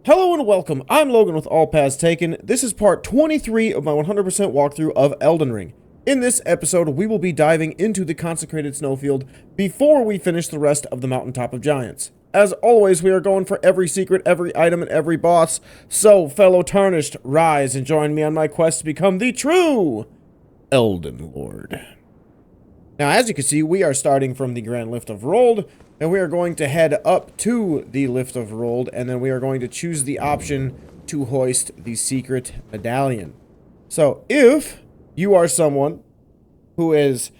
Hello and welcome, I'm Logan with All Paths Taken. This is part 23 of my 100% walkthrough of Elden Ring. In this episode, we will be diving into the Consecrated Snowfield before we finish the rest of the Mountaintop of Giants. As always, we are going for every secret, every item, and every boss. So, fellow Tarnished, rise and join me on my quest to become the true Elden Lord. Now, as you can see, we are starting from the Grand Lift of Rold, and we are going to head up to the Lift of Rold, and then we are going to choose the option to hoist the secret medallion. So, if you are someone who is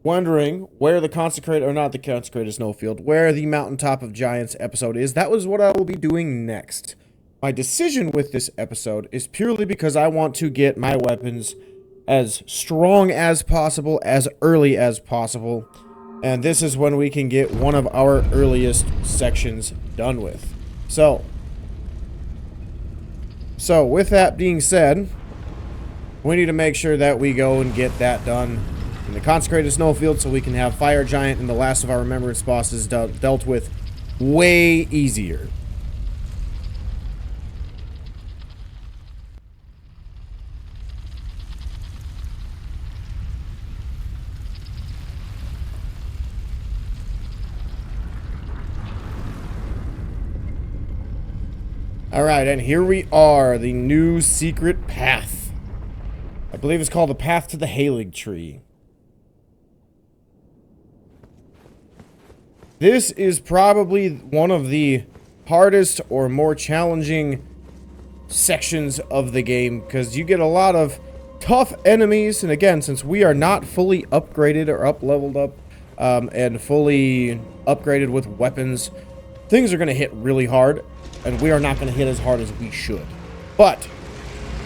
wondering where the Consecrated, or not the Consecrated Snowfield, where the Mountaintop of Giants episode is, that was what I will be doing next. My decision with this episode is purely because I want to get my weapons as strong as possible, as early as possible. And this is when we can get one of our earliest sections done with. So with that being said, we need to make sure that we go and get that done in the Consecrated Snowfield so we can have Fire Giant and the last of our Remembrance bosses dealt with way easier. Alright, and here we are, the new secret path. I believe it's called the Path to the Haligtree. This is probably one of the hardest or more challenging sections of the game, because you get a lot of tough enemies, and again, since we are not fully upgraded or up-leveled up, and fully upgraded with weapons, things are going to hit really hard. And we are not going to hit as hard as we should. But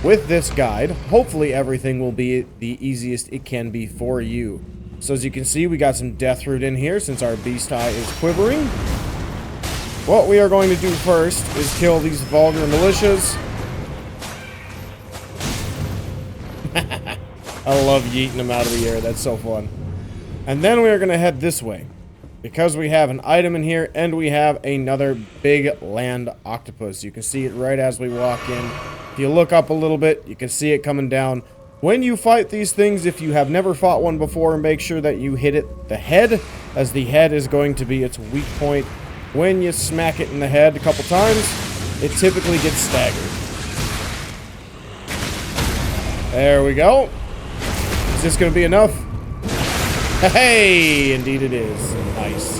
with this guide, hopefully everything will be the easiest it can be for you. So as you can see, we got some Deathroot in here since our beast eye is quivering. What we are going to do first is kill these vulgar militias. I love yeeting them out of the air. That's so fun. And then we are going to head this way, because we have an item in here, and we have another big land octopus. You can see it right as we walk in. If you look up a little bit, you can see it coming down. When you fight these things, if you have never fought one before, make sure that you hit it the head, as the head is going to be its weak point. When you smack it in the head a couple times, it typically gets staggered. There we go. Is this going to be enough? Hey, indeed it is. Nice.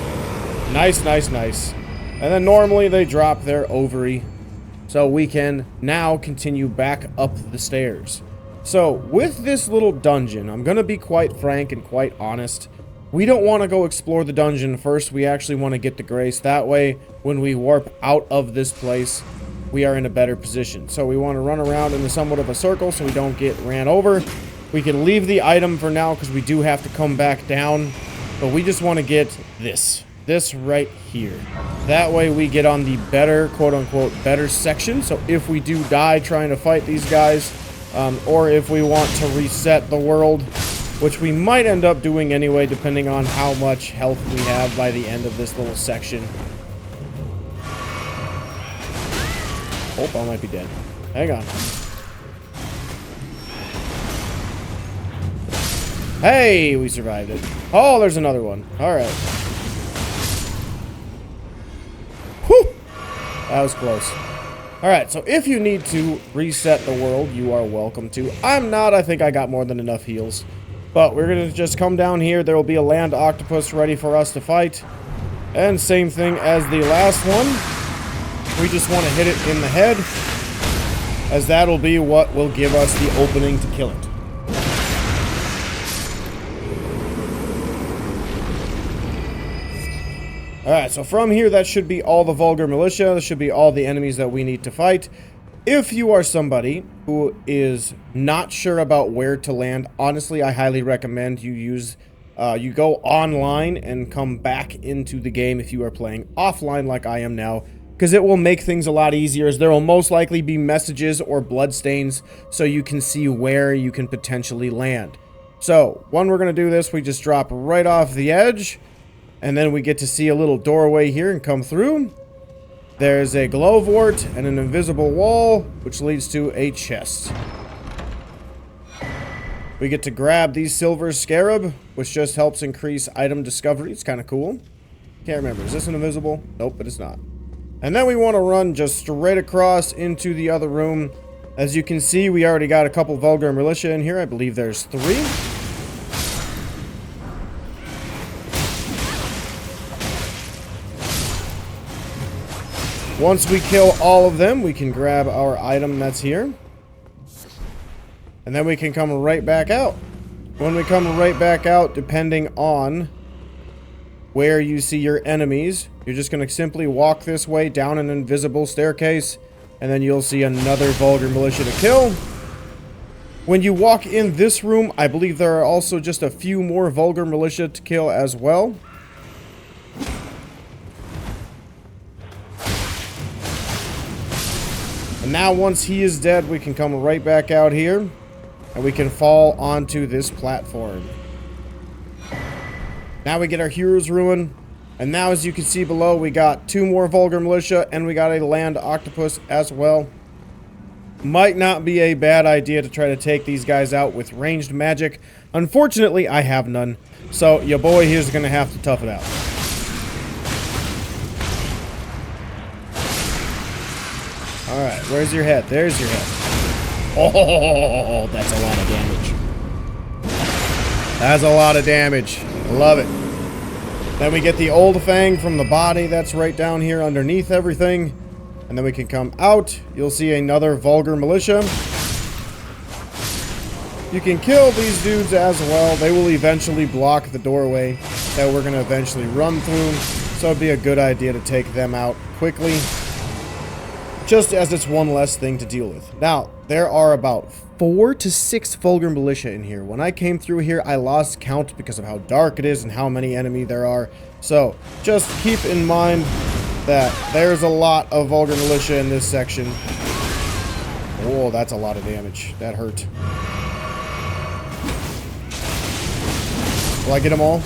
Nice, nice, nice. And then normally they drop their ovary. So we can now continue back up the stairs. So with this little dungeon, I'm going to be quite frank and quite honest. We don't want to go explore the dungeon first. We actually want to get the grace. That way, when we warp out of this place, we are in a better position. So we want to run around in somewhat of a circle so we don't get ran over. We can leave the item for now because we do have to come back down. But we just want to get this right here. That way we get on the better, quote-unquote, better section. So if we do die trying to fight these guys, or if we want to reset the world, which we might end up doing anyway, depending on how much health we have by the end of this little section. Oh, I might be dead. Hang on. Hey, we survived it. Oh, there's another one. Alright. Whew! That was close. Alright, so if you need to reset the world, you are welcome to. I'm not. I think I got more than enough heals. But we're going to just come down here. There will be a land octopus ready for us to fight. And same thing as the last one. We just want to hit it in the head, as that'll be what will give us the opening to kill it. Alright, so from here, that should be all the vulgar militia. That should be all the enemies that we need to fight. If you are somebody who is not sure about where to land, honestly, I highly recommend you go online and come back into the game if you are playing offline like I am now, because it will make things a lot easier, as there will most likely be messages or bloodstains so you can see where you can potentially land. So, when we're going to do this, we just drop right off the edge. And then we get to see a little doorway here and come through. There's a Glovewart and an invisible wall, which leads to a chest. We get to grab these silver Scarab, which just helps increase item discovery. It's kind of cool. Can't remember. Is this an invisible? Nope, but it's not. And then we want to run just straight across into the other room. As you can see, we already got a couple Vulgar Militia in here. I believe there's 3. Once we kill all of them, we can grab our item that's here. And then we can come right back out. When we come right back out, depending on where you see your enemies, you're just going to simply walk this way down an invisible staircase, and then you'll see another Vulgar Militia to kill. When you walk in this room, I believe there are also just a few more Vulgar Militia to kill as well. And now once he is dead, we can come right back out here, and we can fall onto this platform. Now we get our Hero's Ruin. And now, as you can see below, we got 2 more Vulgar Militia, and we got a Land Octopus as well. Might not be a bad idea to try to take these guys out with ranged magic. Unfortunately, I have none. So, your boy here's going to have to tough it out. Alright, where's your head? There's your head. Oh, that's a lot of damage. That's a lot of damage. Love it. Then we get the Old Fang from the body that's right down here underneath everything. And then we can come out. You'll see another Vulgar Militia. You can kill these dudes as well. They will eventually block the doorway that we're going to eventually run through. So it'd be a good idea to take them out quickly, just as it's one less thing to deal with. Now, there are about 4 to 6 Vulgar Militia in here. When I came through here, I lost count because of how dark it is and how many enemy there are. So, just keep in mind that there's a lot of Vulgar Militia in this section. Oh, that's a lot of damage. That hurt. Will I get them all?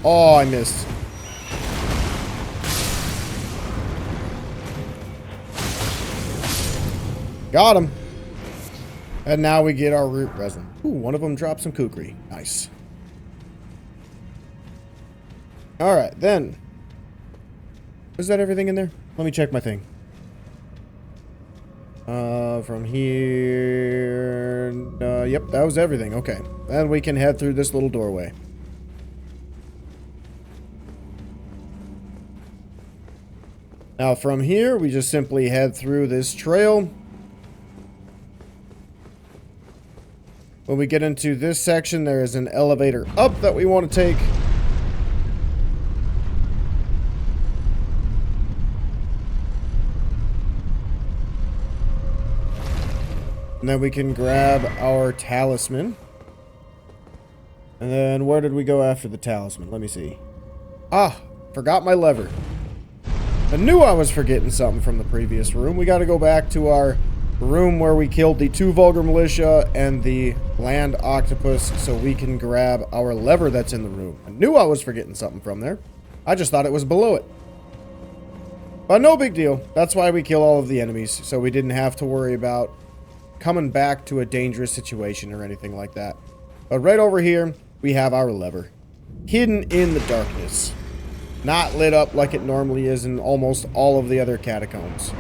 Oh, I missed. Got him. And now we get our root resin. Ooh, one of them dropped some kukri. Nice. Alright, then. Is that everything in there? Let me check my thing. From here... yep, that was everything. Okay. Then we can head through this little doorway. Now from here, we just simply head through this trail. When we get into this section, there is an elevator up that we want to take. And then we can grab our Talisman. And then where did we go after the Talisman? Let me see. Ah, forgot my lever. I knew I was forgetting something from the previous room. We got to go back to our room where we killed the 2 Vulgar Militia and the Land Octopus so we can grab our lever that's in the room. I knew I was forgetting something from there. I just thought it was below it. But no big deal. That's why we kill all of the enemies, so we didn't have to worry about coming back to a dangerous situation or anything like that. But right over here, we have our lever. Hidden in the darkness. Not lit up like it normally is in almost all of the other catacombs.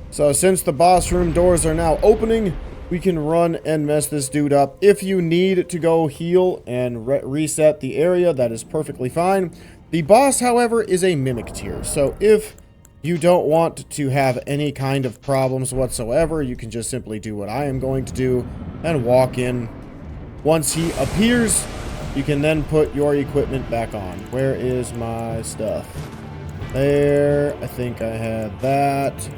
So since the boss room doors are now opening, we can run and mess this dude up. If you need to go heal and reset the area, that is perfectly fine. The boss, however, is a mimic tier. So if you don't want to have any kind of problems whatsoever, you can just simply do what I am going to do and walk in. Once he appears, you can then put your equipment back on. Where is my stuff? There. I think I had that.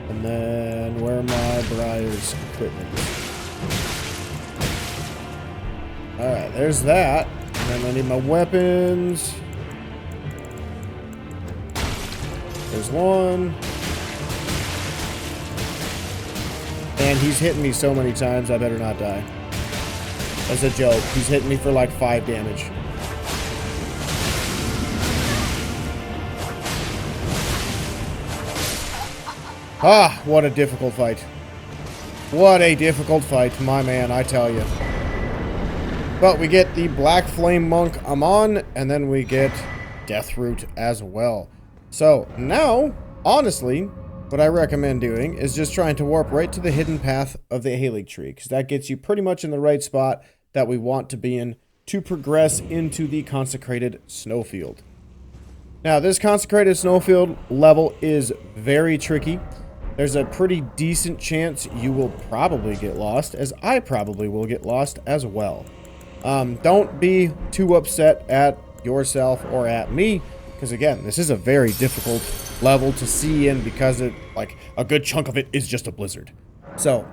And then, where are my Briar's equipment? Alright, there's that. And then I need my weapons. There's one. And he's hitting me so many times, I better not die. That's a joke. He's hitting me for like 5 damage. Ah, what a difficult fight. What a difficult fight, my man, I tell you. But we get the Blackflame Monk Amon, and then we get Deathroot as well. So, now, honestly, what I recommend doing is just trying to warp right to the hidden path of the Haligtree, because that gets you pretty much in the right spot that we want to be in to progress into the Consecrated Snowfield. Now, this Consecrated Snowfield level is very tricky. There's a pretty decent chance you will probably get lost, as I probably will get lost as well. Don't be too upset at yourself or at me, because again, this is a very difficult level to see in because like a good chunk of it is just a blizzard. So,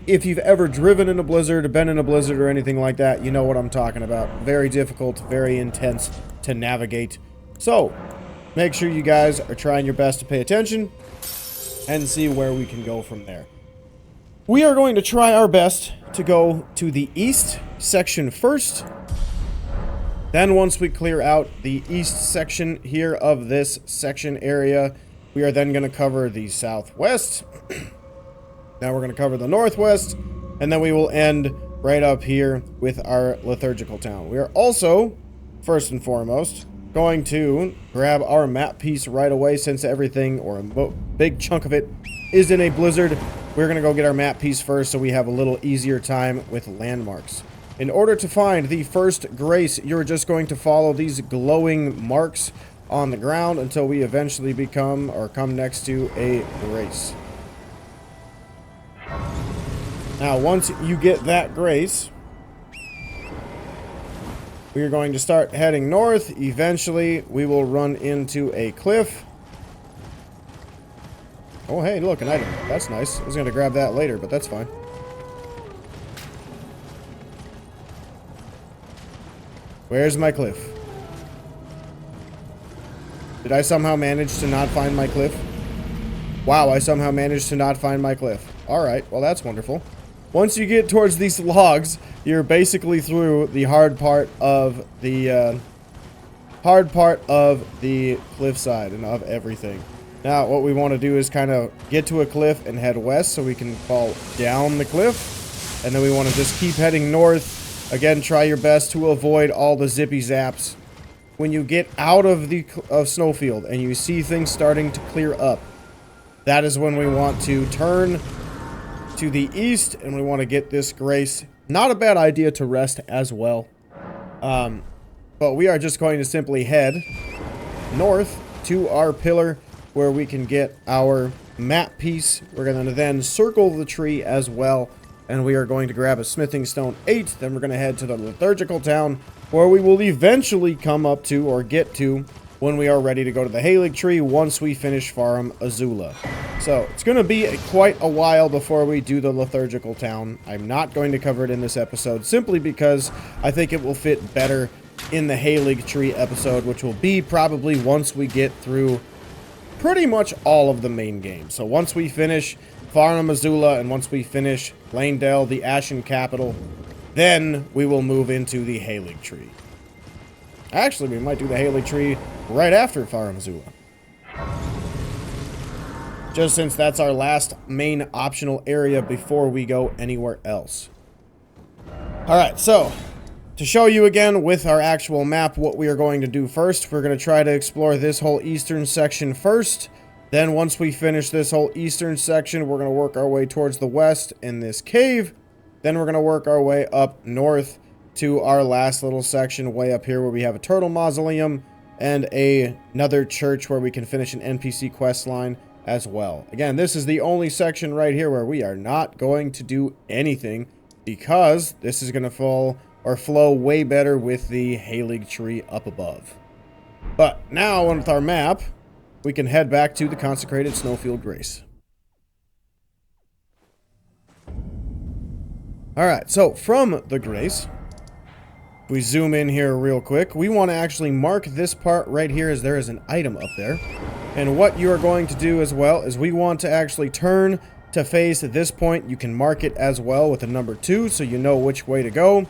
if you've ever driven in a blizzard, been in a blizzard or anything like that, you know what I'm talking about. Very difficult, very intense to navigate. So, make sure you guys are trying your best to pay attention and see where we can go from there. We are going to try our best to go to the east section first. Then once we clear out the east section here of this section area, we are then going to cover the southwest. Now we're going to cover the northwest, and then we will end right up here with our liturgical town. We are also, first and foremost, going to grab our map piece right away, since everything, or a big chunk of it, is in a blizzard. We're going to go get our map piece first so we have a little easier time with landmarks. In order to find the first grace, you're just going to follow these glowing marks on the ground until we eventually become, or come next to, a grace. Now, once you get that grace, we are going to start heading north. Eventually, we will run into a cliff. Oh, hey, look, an item. That's nice. I was going to grab that later, but that's fine. Where's my cliff? Did I somehow manage to not find my cliff? Wow, I somehow managed to not find my cliff. Alright, well that's wonderful. Once you get towards these logs, you're basically through the hard part of the cliffside and of everything. Now, what we want to do is kind of get to a cliff and head west so we can fall down the cliff. And then we want to just keep heading north. Again, try your best to avoid all the zippy zaps. When you get out of the Snowfield and you see things starting to clear up, that is when we want to turn to the east and we want to get this grace. Not a bad idea to rest as well. But we are just going to simply head north to our pillar where we can get our map piece. We're going to then circle the tree as well. And we are going to grab a smithing stone 8. Then we're going to head to the liturgical town, where we will eventually come up to, or get to, when we are ready to go to the Haligtree once we finish Farum Azula. So, it's going to be quite a while before we do the liturgical town. I'm not going to cover it in this episode, simply because I think it will fit better in the Haligtree episode, which will be probably once we get through pretty much all of the main game. So, once we finish Farum Azula, and once we finish Leyndell, the Ashen Capital, then we will move into the Haligtree. Actually, we might do the Haligtree right after Farum Azula. Just since that's our last main optional area before we go anywhere else. Alright, so, to show you again with our actual map what we are going to do first, we're going to try to explore this whole eastern section first. Then once we finish this whole eastern section, we're going to work our way towards the west in this cave. Then we're going to work our way up north to our last little section way up here where we have a Turtle Mausoleum and another church where we can finish an NPC quest line as well. Again, this is the only section right here where we are not going to do anything because this is going to flow way better with the Haligtree up above. But now with our map, we can head back to the Consecrated Snowfield Grace. Alright, so from the Grace, if we zoom in here real quick, we want to actually mark this part right here as there is an item up there. And what you are going to do as well is we want to actually turn to face at this point. You can mark it as well with a number 2 so you know which way to go. And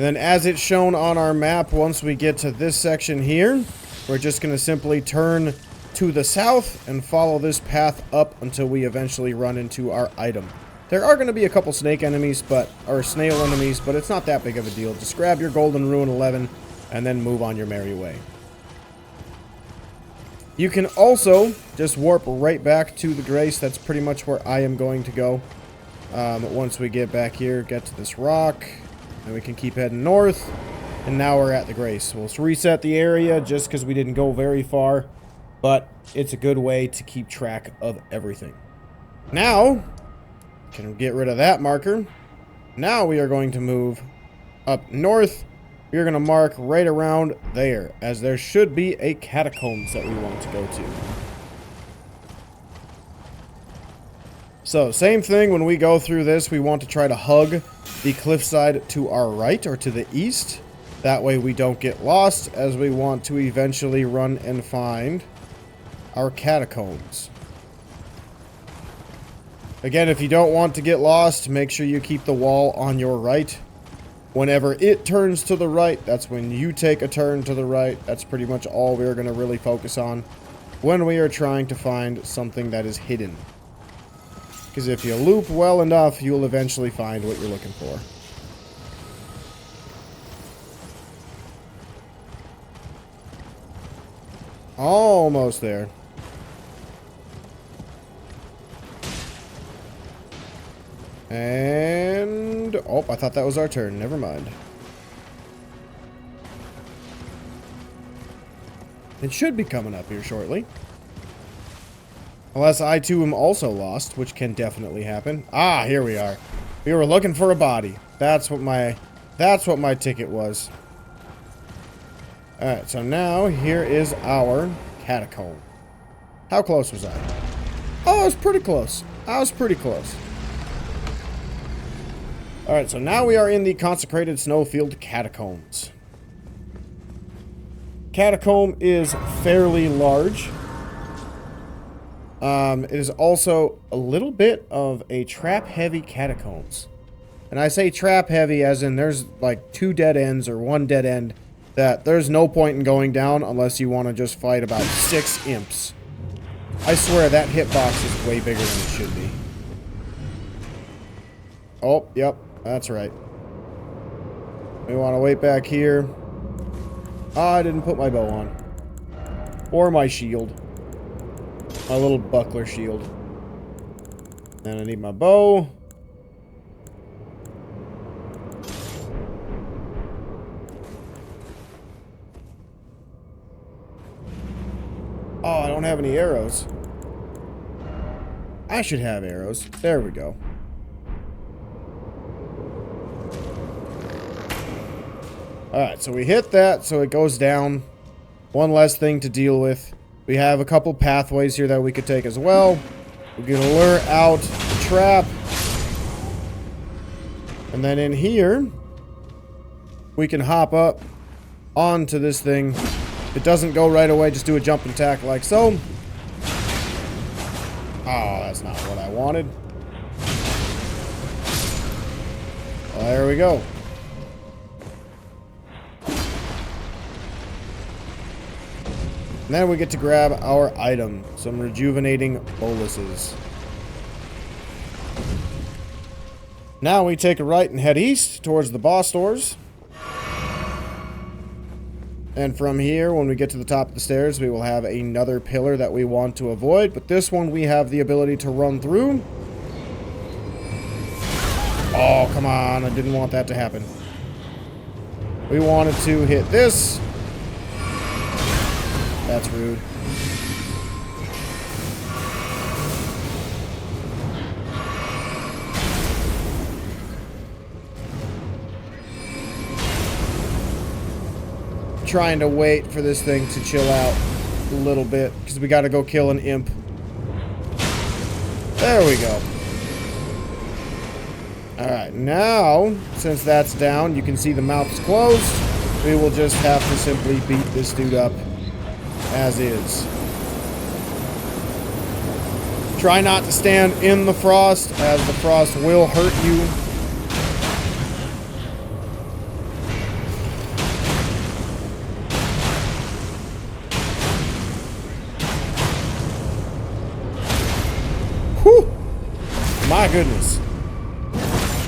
then as it's shown on our map, once we get to this section here, we're just going to simply turn to the south and follow this path up until we eventually run into our item. There are going to be a couple snake enemies, or snail enemies, but it's not that big of a deal. Just grab your golden rune 11 and then move on your merry way. You can also just warp right back to the Grace. That's pretty much where I am going to go. Once we get back here, get to this rock, and we can keep heading north. And now we're at the Grace. We'll reset the area just because we didn't go very far, but it's a good way to keep track of everything. Now, can get rid of that marker. Now we are going to move up north. We're going to mark right around there, as there should be a Catacombs that we want to go to. So, same thing when we go through this, we want to try to hug the cliffside to our right or to the east. That way we don't get lost, as we want to eventually run and find our Catacombs. Again, if you don't want to get lost, make sure you keep the wall on your right. Whenever it turns to the right, that's when you take a turn to the right. That's pretty much all we're going to really focus on when we are trying to find something that is hidden. Because if you loop well enough, you'll eventually find what you're looking for. Almost there. And... oh, I thought that was our turn. Never mind. It should be coming up here shortly. Unless I too am also lost, which can definitely happen. Ah, here we are. We were looking for a body. That's what my ticket was. Alright, so now here is our catacomb. How close was I? Oh, I was pretty close. I was pretty close. Alright, so now we are in the Consecrated Snowfield Catacombs. Catacomb is fairly large. It is also a little bit of a trap-heavy catacombs. And I say trap-heavy as in there's like 2 dead ends or 1 dead end that there's no point in going down unless you want to just fight about 6 imps. I swear that hitbox is way bigger than it should be. Oh, yep. That's right. We want to wait back here. Oh, I didn't put my bow on. Or my shield. My little buckler shield. And I need my bow. Oh, I don't have any arrows. I should have arrows. There we go. Alright, so we hit that, so it goes down. One less thing to deal with. We have a couple pathways here that we could take as well. We can lure out the trap. And then in here, we can hop up onto this thing. If it doesn't go right away, just do a jump and tack like so. Oh, that's not what I wanted. Well, there we go. And then we get to grab our item, some rejuvenating boluses. Now we take a right and head east towards the boss doors. And from here, when we get to the top of the stairs, we will have another pillar that we want to avoid. But this one we have the ability to run through. Oh, come on. I didn't want that to happen. We wanted to hit this. That's rude. Trying to wait for this thing to chill out a little bit because we got to go kill an imp. There we go. Alright, now, since that's down, you can see the mouth is closed. We will just have to simply beat this dude up as is. Try not to stand in the frost, as the frost will hurt you. My goodness.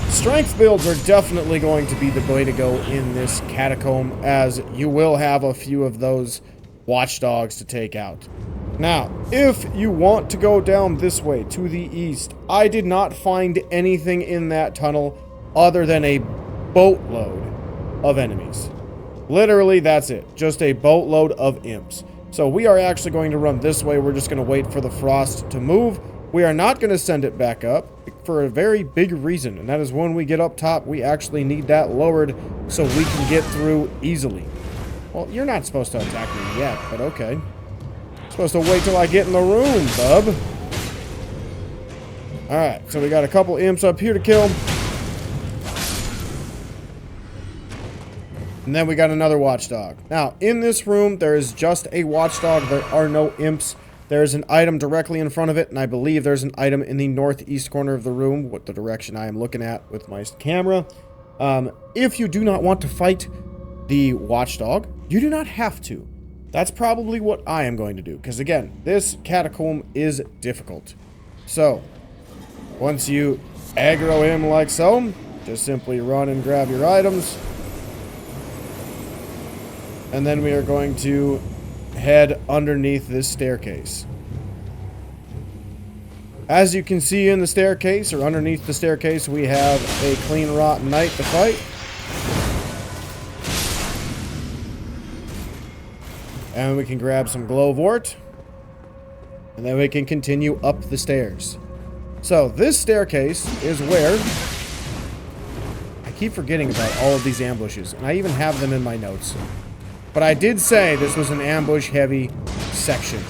Strength builds are definitely going to be the way to go in this catacomb, as you will have a few of those watchdogs to take out. Now, if you want to go down this way to the east, I did not find anything in that tunnel other than a boatload of enemies. Literally, that's it. Just a boatload of imps. So we are actually going to run this way. We're just going to wait for the frost to move. We are not going to send it back up for a very big reason, and that is when we get up top, we actually need that lowered so we can get through easily. Well, you're not supposed to attack me yet, but okay. Supposed to wait till I get in the room, bub. Alright, so we got a couple imps up here to kill. And then we got another watchdog. Now, in this room, there is just a watchdog. There are no imps. There's an item directly in front of it, and I believe there's an item in the northeast corner of the room, what the direction I am looking at with my camera. If you do not want to fight the watchdog, you do not have to. That's probably what I am going to do, because again, this catacomb is difficult. So, once you aggro him like so, just simply run and grab your items. And then we are going to head underneath this staircase. As you can see in the staircase, or underneath the staircase, we have a clean rotten knight to fight. And we can grab some Glovewart. And then we can continue up the stairs. So, this staircase is where... I keep forgetting about all of these ambushes, and I even have them in my notes. But I did say this was an ambush-heavy section.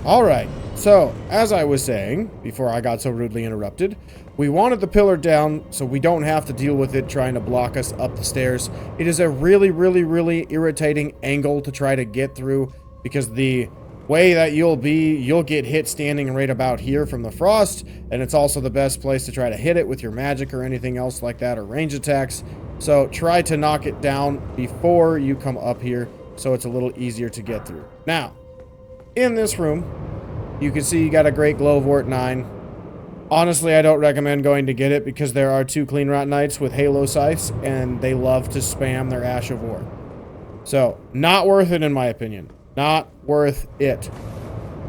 Alright, so, as I was saying, before I got so rudely interrupted, we wanted the pillar down so we don't have to deal with it trying to block us up the stairs. It is a really, really, really irritating angle to try to get through, because the way that you'll get hit standing right about here from the frost, and it's also the best place to try to hit it with your magic or anything else like that, or range attacks. So try to knock it down before you come up here so it's a little easier to get through. Now, in this room, you can see you got a great Glovewart 9. Honestly, I don't recommend going to get it because there are 2 Clean Rot Knights with Halo Scythes, and they love to spam their Ash of War. So, not worth it in my opinion. Not worth it.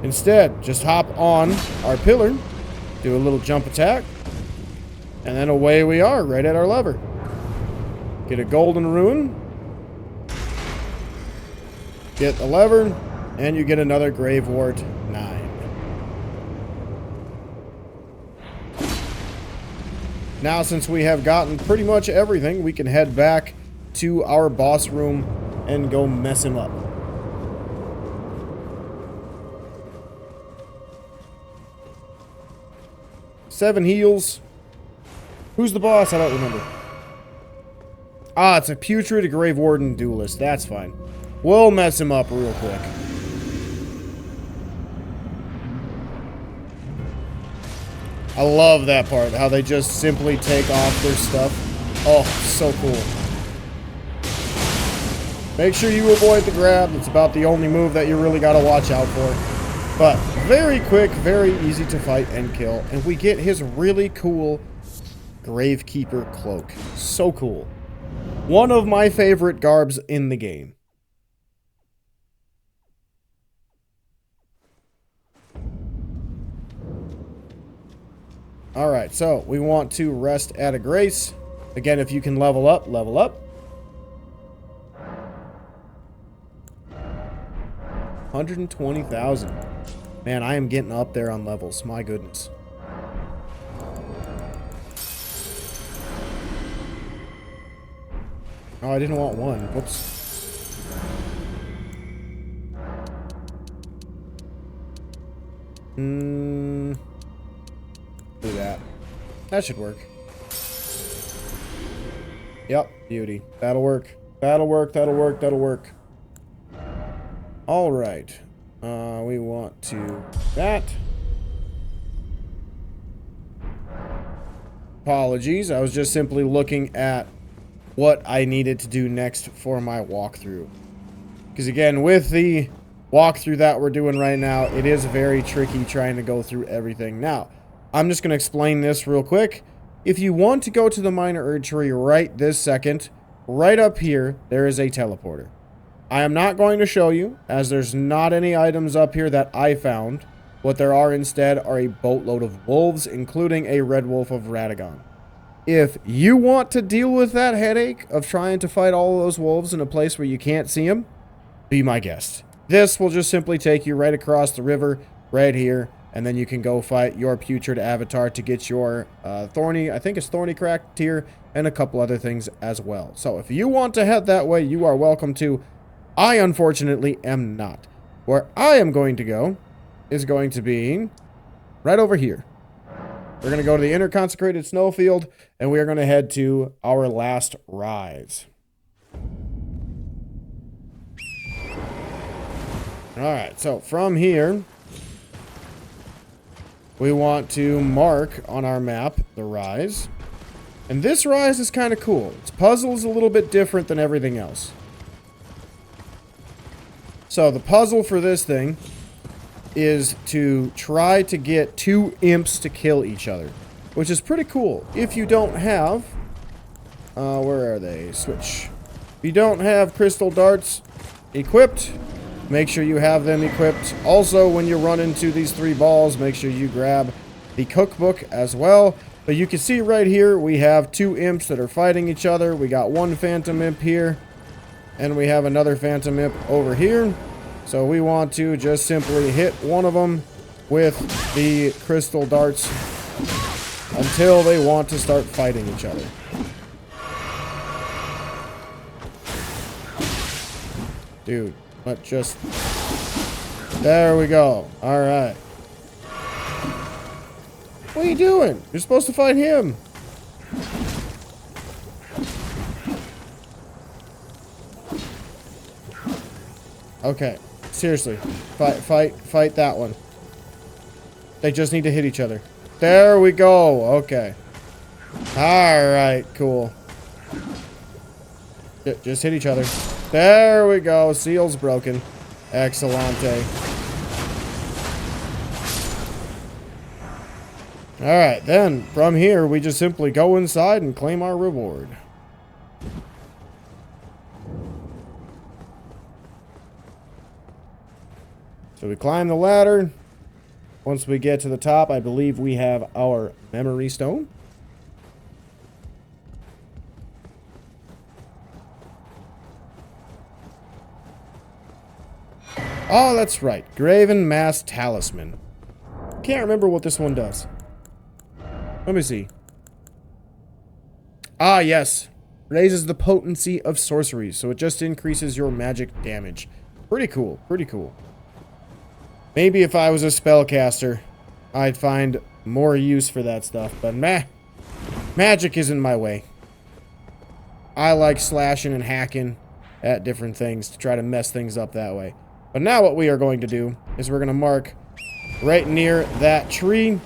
Instead, just hop on our pillar, do a little jump attack, and then away we are, right at our lever. Get a golden rune, get the lever, and you get another Gravewart 9. Now, since we have gotten pretty much everything, we can head back to our boss room and go mess him up. Seven heals. Who's the boss? I don't remember. Ah, it's a Putrid Grave Warden Duelist. That's fine. We'll mess him up real quick. I love that part, how they just simply take off their stuff. Oh, so cool. Make sure you avoid the grab. It's about the only move that you really got to watch out for. But very quick, very easy to fight and kill. And we get his really cool Gravekeeper cloak. So cool. One of my favorite garbs in the game. Alright, so we want to rest at a grace. Again, if you can level up, level up. 120,000. Man, I am getting up there on levels. My goodness. Oh, I didn't want one. Whoops. Do that. That should work. Yep, beauty. That'll work. That'll work, that'll work, that'll work. Alright. We want to... that. Apologies, I was just simply looking at what I needed to do next for my walkthrough. Because again, with the walkthrough that we're doing right now. It is very tricky trying to go through everything. Now, I'm just going to explain this real quick. If you want to go to the Minor Erdtree right this second, right up here, there is a teleporter. I am not going to show you, as there's not any items up here that I found. What there are instead are a boatload of wolves, including a red wolf of Radagon. If you want to deal with that headache of trying to fight all of those wolves in a place where you can't see them, be my guest. This will just simply take you right across the river, right here, and then you can go fight your putrid avatar to get your thorny, I think it's thorny crack tier, and a couple other things as well. So if you want to head that way, you are welcome to. I, unfortunately, am not. Where I am going to go is going to be right over here. We're going to go to the inner Consecrated Snowfield, and we are going to head to our last rise. Alright, so from here, we want to mark on our map the rise. And this rise is kind of cool. Its puzzle is a little bit different than everything else. So the puzzle for this thing is to try to get 2 imps to kill each other, which is pretty cool. If you don't have, where are they? Switch. If you don't have crystal darts equipped, make sure you have them equipped. Also, when you run into these 3 balls, make sure you grab the cookbook as well. But you can see right here, we have 2 imps that are fighting each other. We got 1 phantom imp here, and we have another phantom imp over here. So we want to just simply hit one of them with the crystal darts until they want to start fighting each other. Dude, but just... There we go. Alright. What are you doing? You're supposed to fight him. Okay. Seriously. Fight that one. They just need to hit each other. There we go. Okay. Alright, cool. Just hit each other. There we go. Seal's broken. Excellente. Alright, then, from here, we just simply go inside and claim our reward. So we climb the ladder. Once we get to the top, I believe we have our memory stone. Oh, that's right. Graven-Mass Talisman. Can't remember what this one does. Let me see. Ah, yes. Raises the potency of sorceries, so it just increases your magic damage. Pretty cool. Pretty cool. Maybe if I was a spellcaster, I'd find more use for that stuff, but meh. Magic isn't my way. I like slashing and hacking at different things to try to mess things up that way. But now what we are going to do is we're going to mark right near that tree,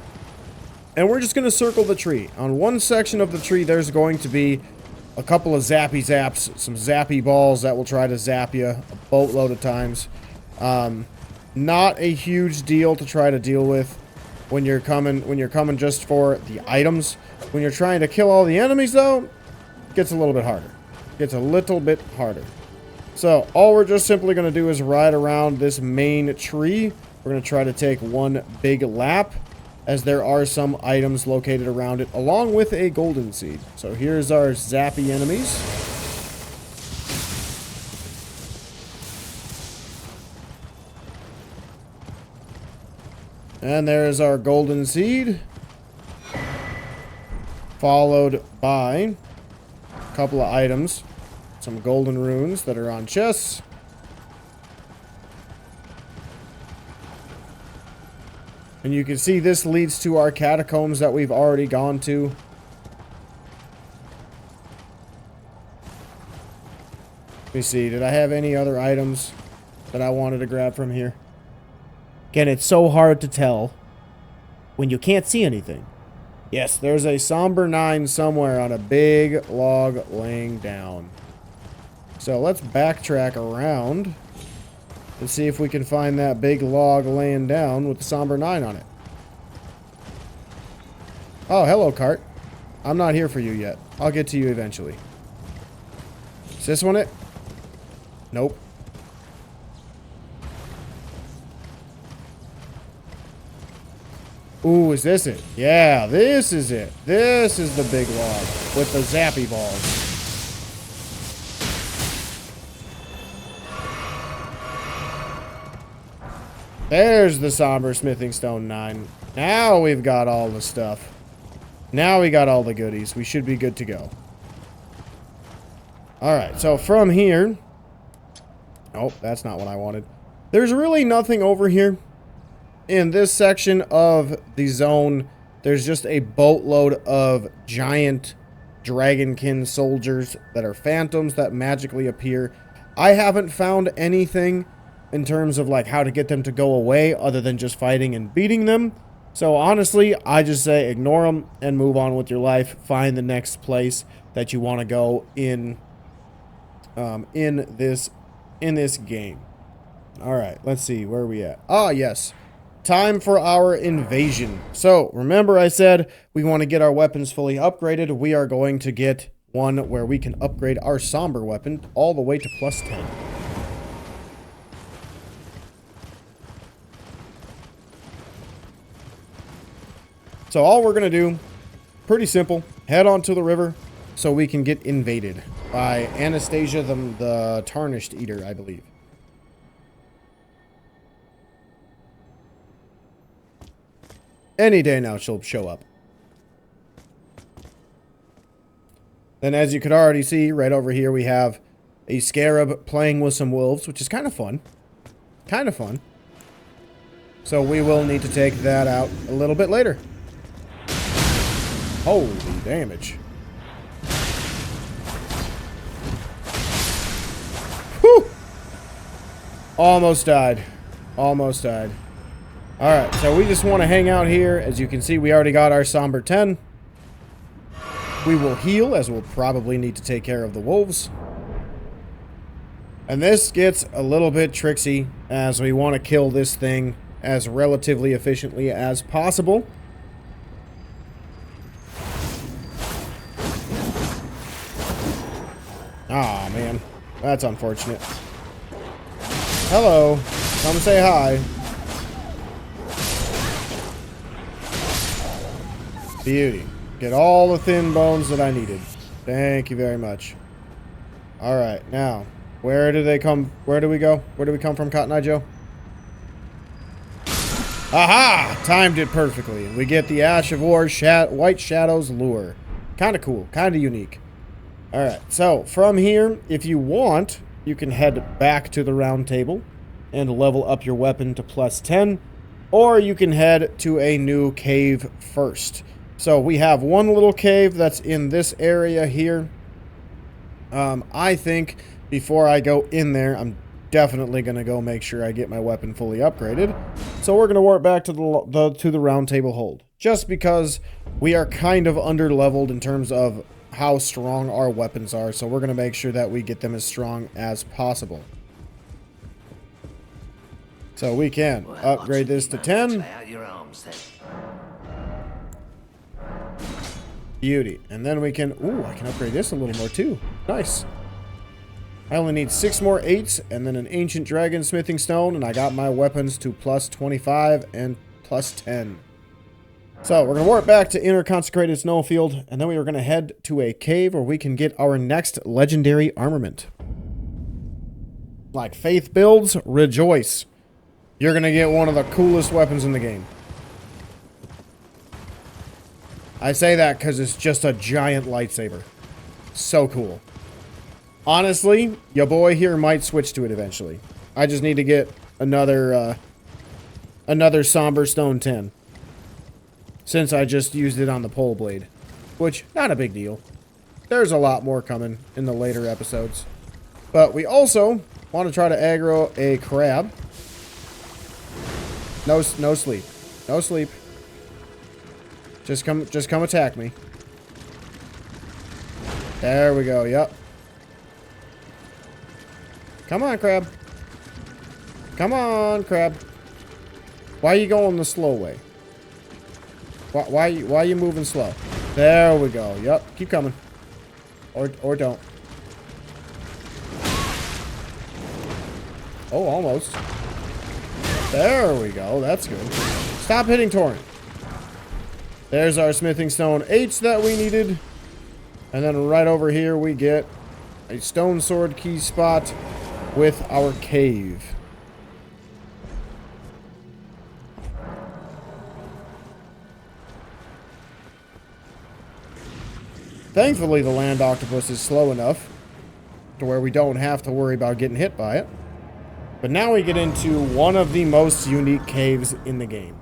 and we're just going to circle the tree. On one section of the tree, there's going to be a couple of zappy zaps, some zappy balls that will try to zap you a boatload of times. Not a huge deal to try to deal with when you're coming just for the items. When you're trying to kill all the enemies, though, it gets a little bit harder. It gets a little bit harder. So, all we're just simply going to do is ride around this main tree. We're going to try to take one big lap, as there are some items located around it, along with a golden seed. So here's our zappy enemies. And there's our golden seed, followed by a couple of items. Some golden runes that are on chests. And you can see this leads to our catacombs that we've already gone to. Let me see, did I have any other items that I wanted to grab from here? Again, it's so hard to tell when you can't see anything. Yes, there's a Somber 9 somewhere on a big log laying down. So let's backtrack around and see if we can find that big log laying down with the Somber 9 on it. Oh, hello, cart. I'm not here for you yet. I'll get to you eventually. Is this one it? Nope. Ooh, is this it? Yeah, this is it. This is the big log with the zappy balls. There's the Somber Smithing Stone 9. Now we've got all the stuff. Now we got all the goodies. We should be good to go. Alright, so from here... Oh, that's not what I wanted. There's really nothing over here. In this section of the zone, there's just a boatload of giant dragonkin soldiers that are phantoms that magically appear. I haven't found anything in terms of like how to get them to go away other than just fighting and beating them. So honestly, I just say ignore them and move on with your life. Find the next place that you want to go in this game. All right, let's see, where are we at? Ah, yes. Time for our invasion. So, remember I said we want to get our weapons fully upgraded. We are going to get one where we can upgrade our Somber weapon all the way to +10. So all we're going to do, pretty simple, head onto the river so we can get invaded by Anastasia, the Tarnished Eater, I believe. Any day now she'll show up. Then as you could already see, right over here we have a Scarab playing with some wolves, which is kind of fun. Kind of fun. So we will need to take that out a little bit later. Holy damage. Whew! Almost died. Almost died. Alright, so we just want to hang out here. As you can see, we already got our Somber 10. We will heal, as we'll probably need to take care of the wolves. And this gets a little bit tricksy, as we want to kill this thing as relatively efficiently as possible. Aw, man. That's unfortunate. Hello. Come say hi. Beauty. Get all the thin bones that I needed. Thank you very much. Alright, now, where do they come? Where do we go? Where do we come from, Cotton Eye Joe? Aha! Timed it perfectly. We get the Ash of War White Shadows Lure. Kind of cool. Kind of unique. Alright, so from here, if you want, you can head back to the round table and level up your weapon to +10, or you can head to a new cave first. So we have one little cave that's in this area here. I think before I go in there, I'm definitely going to go make sure I get my weapon fully upgraded. So we're going to warp back to the round table hold. Just because we are kind of under-leveled in terms of how strong our weapons are. So we're going to make sure that we get them as strong as possible. So we can upgrade this to 10. Beauty. And then we can... Ooh, I can upgrade this a little more too. Nice. I only need 6 more 8s and then an Ancient Dragon Smithing Stone, and I got my weapons to +25 and +10. So, we're going to warp back to Inner Consecrated Snowfield, and then we are going to head to a cave where we can get our next legendary armament. Like Faith builds, rejoice. You're going to get one of the coolest weapons in the game. I say that because it's just a giant lightsaber. So cool. Honestly, your boy here might switch to it eventually. I just need to get another Somber Stone 10. Since I just used it on the pole blade. Which, not a big deal. There's a lot more coming in the later episodes. But we also want to try to aggro a crab. No sleep. No sleep. Just come attack me. There we go, yep. Come on, crab. Come on, crab. Why are you going the slow way? Why are you moving slow? There we go. Yep, keep coming. Or don't. Oh, almost. There we go. That's good. Stop hitting Torrent. There's our smithing stone H that we needed. And then right over here we get a stone sword key spot with our cave. Thankfully, the land octopus is slow enough to where we don't have to worry about getting hit by it. But now we get into one of the most unique caves in the game.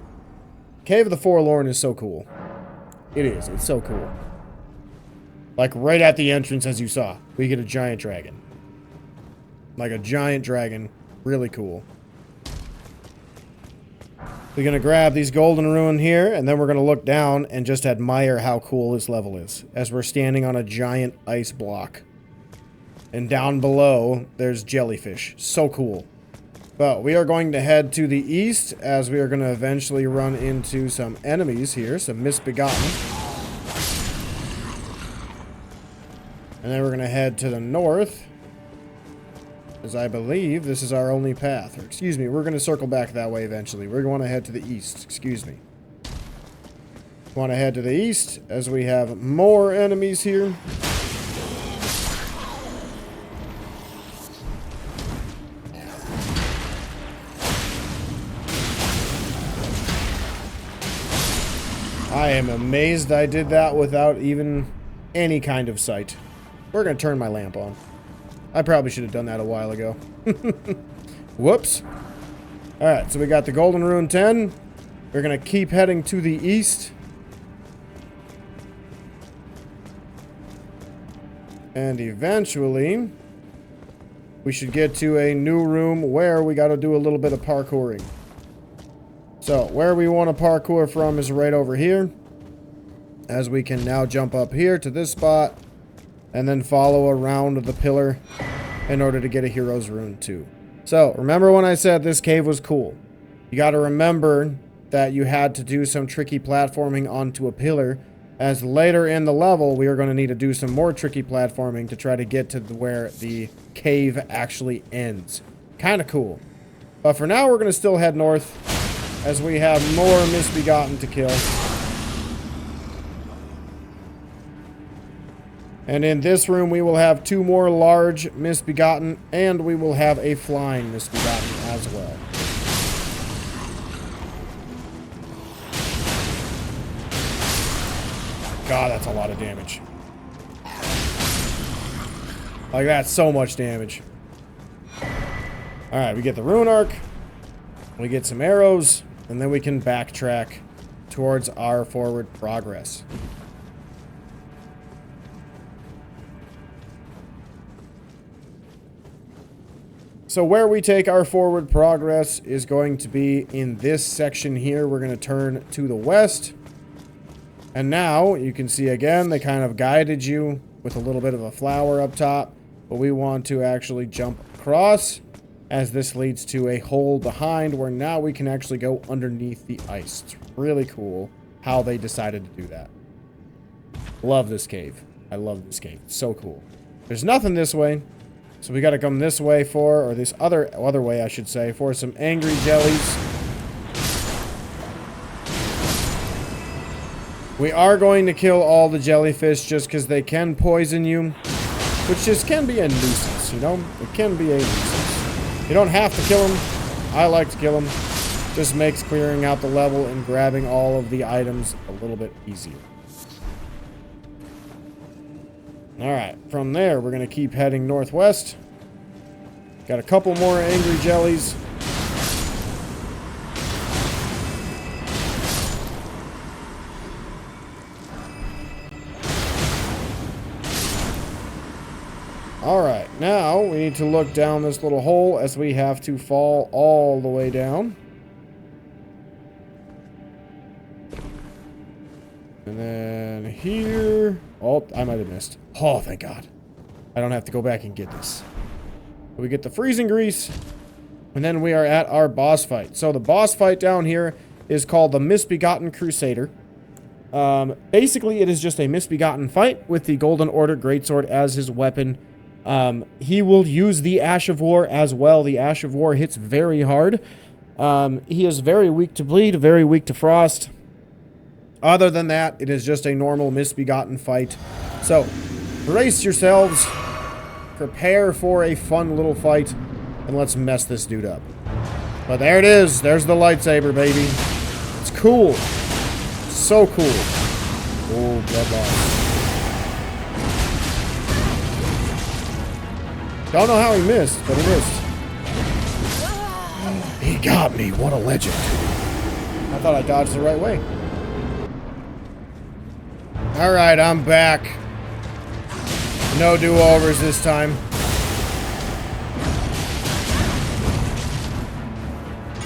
Cave of the Forlorn is so cool. It is. It's so cool. Like right at the entrance, as you saw, we get a giant dragon. Like a giant dragon. Really cool. We're going to grab these golden rune here, and then we're going to look down and just admire how cool this level is, as we're standing on a giant ice block. And down below, there's jellyfish. So cool. But we are going to head to the east, as we are going to eventually run into some enemies here, some misbegotten. And then we're going to head to the north, as I believe this is our only path. Or, excuse me, we're going to circle back that way eventually. We're going to head to the east. Excuse me. We want to head to the east, as we have more enemies here. I am amazed I did that without even any kind of sight. We're going to turn my lamp on. I probably should have done that a while ago. Whoops. Alright, so we got the Golden Rune 10. We're going to keep heading to the east. And eventually, we should get to a new room where we got to do a little bit of parkouring. So, where we want to parkour from is right over here. As we can now jump up here to this spot. And then follow around the pillar in order to get a Hero's Rune 2. So, remember when I said this cave was cool? You got to remember that you had to do some tricky platforming onto a pillar. As later in the level, we are going to need to do some more tricky platforming to try to get to where the cave actually ends. Kind of cool. But for now, we're going to still head north, as we have more misbegotten to kill. And in this room, we will have 2 more large misbegotten, and we will have a flying misbegotten as well. God, that's a lot of damage. Like, that's so much damage. Alright, we get the rune arc. We get some arrows. And then we can backtrack towards our forward progress. So where we take our forward progress is going to be in this section here. We're going to turn to the west. And now you can see again, they kind of guided you with a little bit of a flower up top. But we want to actually jump across, as this leads to a hole behind where now we can actually go underneath the ice. It's really cool how they decided to do that. Love this cave. I love this cave. It's so cool. There's nothing this way. So we got to come this way for, or this other way I should say, for some angry jellies. We are going to kill all the jellyfish just because they can poison you, which just can be a nuisance, you know? It can be a nuisance. You don't have to kill them. I like to kill them. Just makes clearing out the level and grabbing all of the items a little bit easier. Alright, from there, we're going to keep heading northwest. Got a couple more angry jellies. Alright, now we need to look down this little hole as we have to fall all the way down. And then here... Oh, I might have missed. Oh, thank God. I don't have to go back and get this. We get the freezing grease. And then we are at our boss fight. So the boss fight down here is called the Misbegotten Crusader. Basically, it is just a misbegotten fight with the Golden Order Greatsword as his weapon. He will use the Ash of War as well. The Ash of War hits very hard. He is very weak to bleed, very weak to frost. Other than that, it is just a normal misbegotten fight. So, brace yourselves. Prepare for a fun little fight. And let's mess this dude up. But there it is. There's the lightsaber, baby. It's cool. So cool. Oh, blood loss. Don't know how he missed, but he missed. He got me. What a legend. I thought I dodged the right way. Alright, I'm back. No do-overs this time.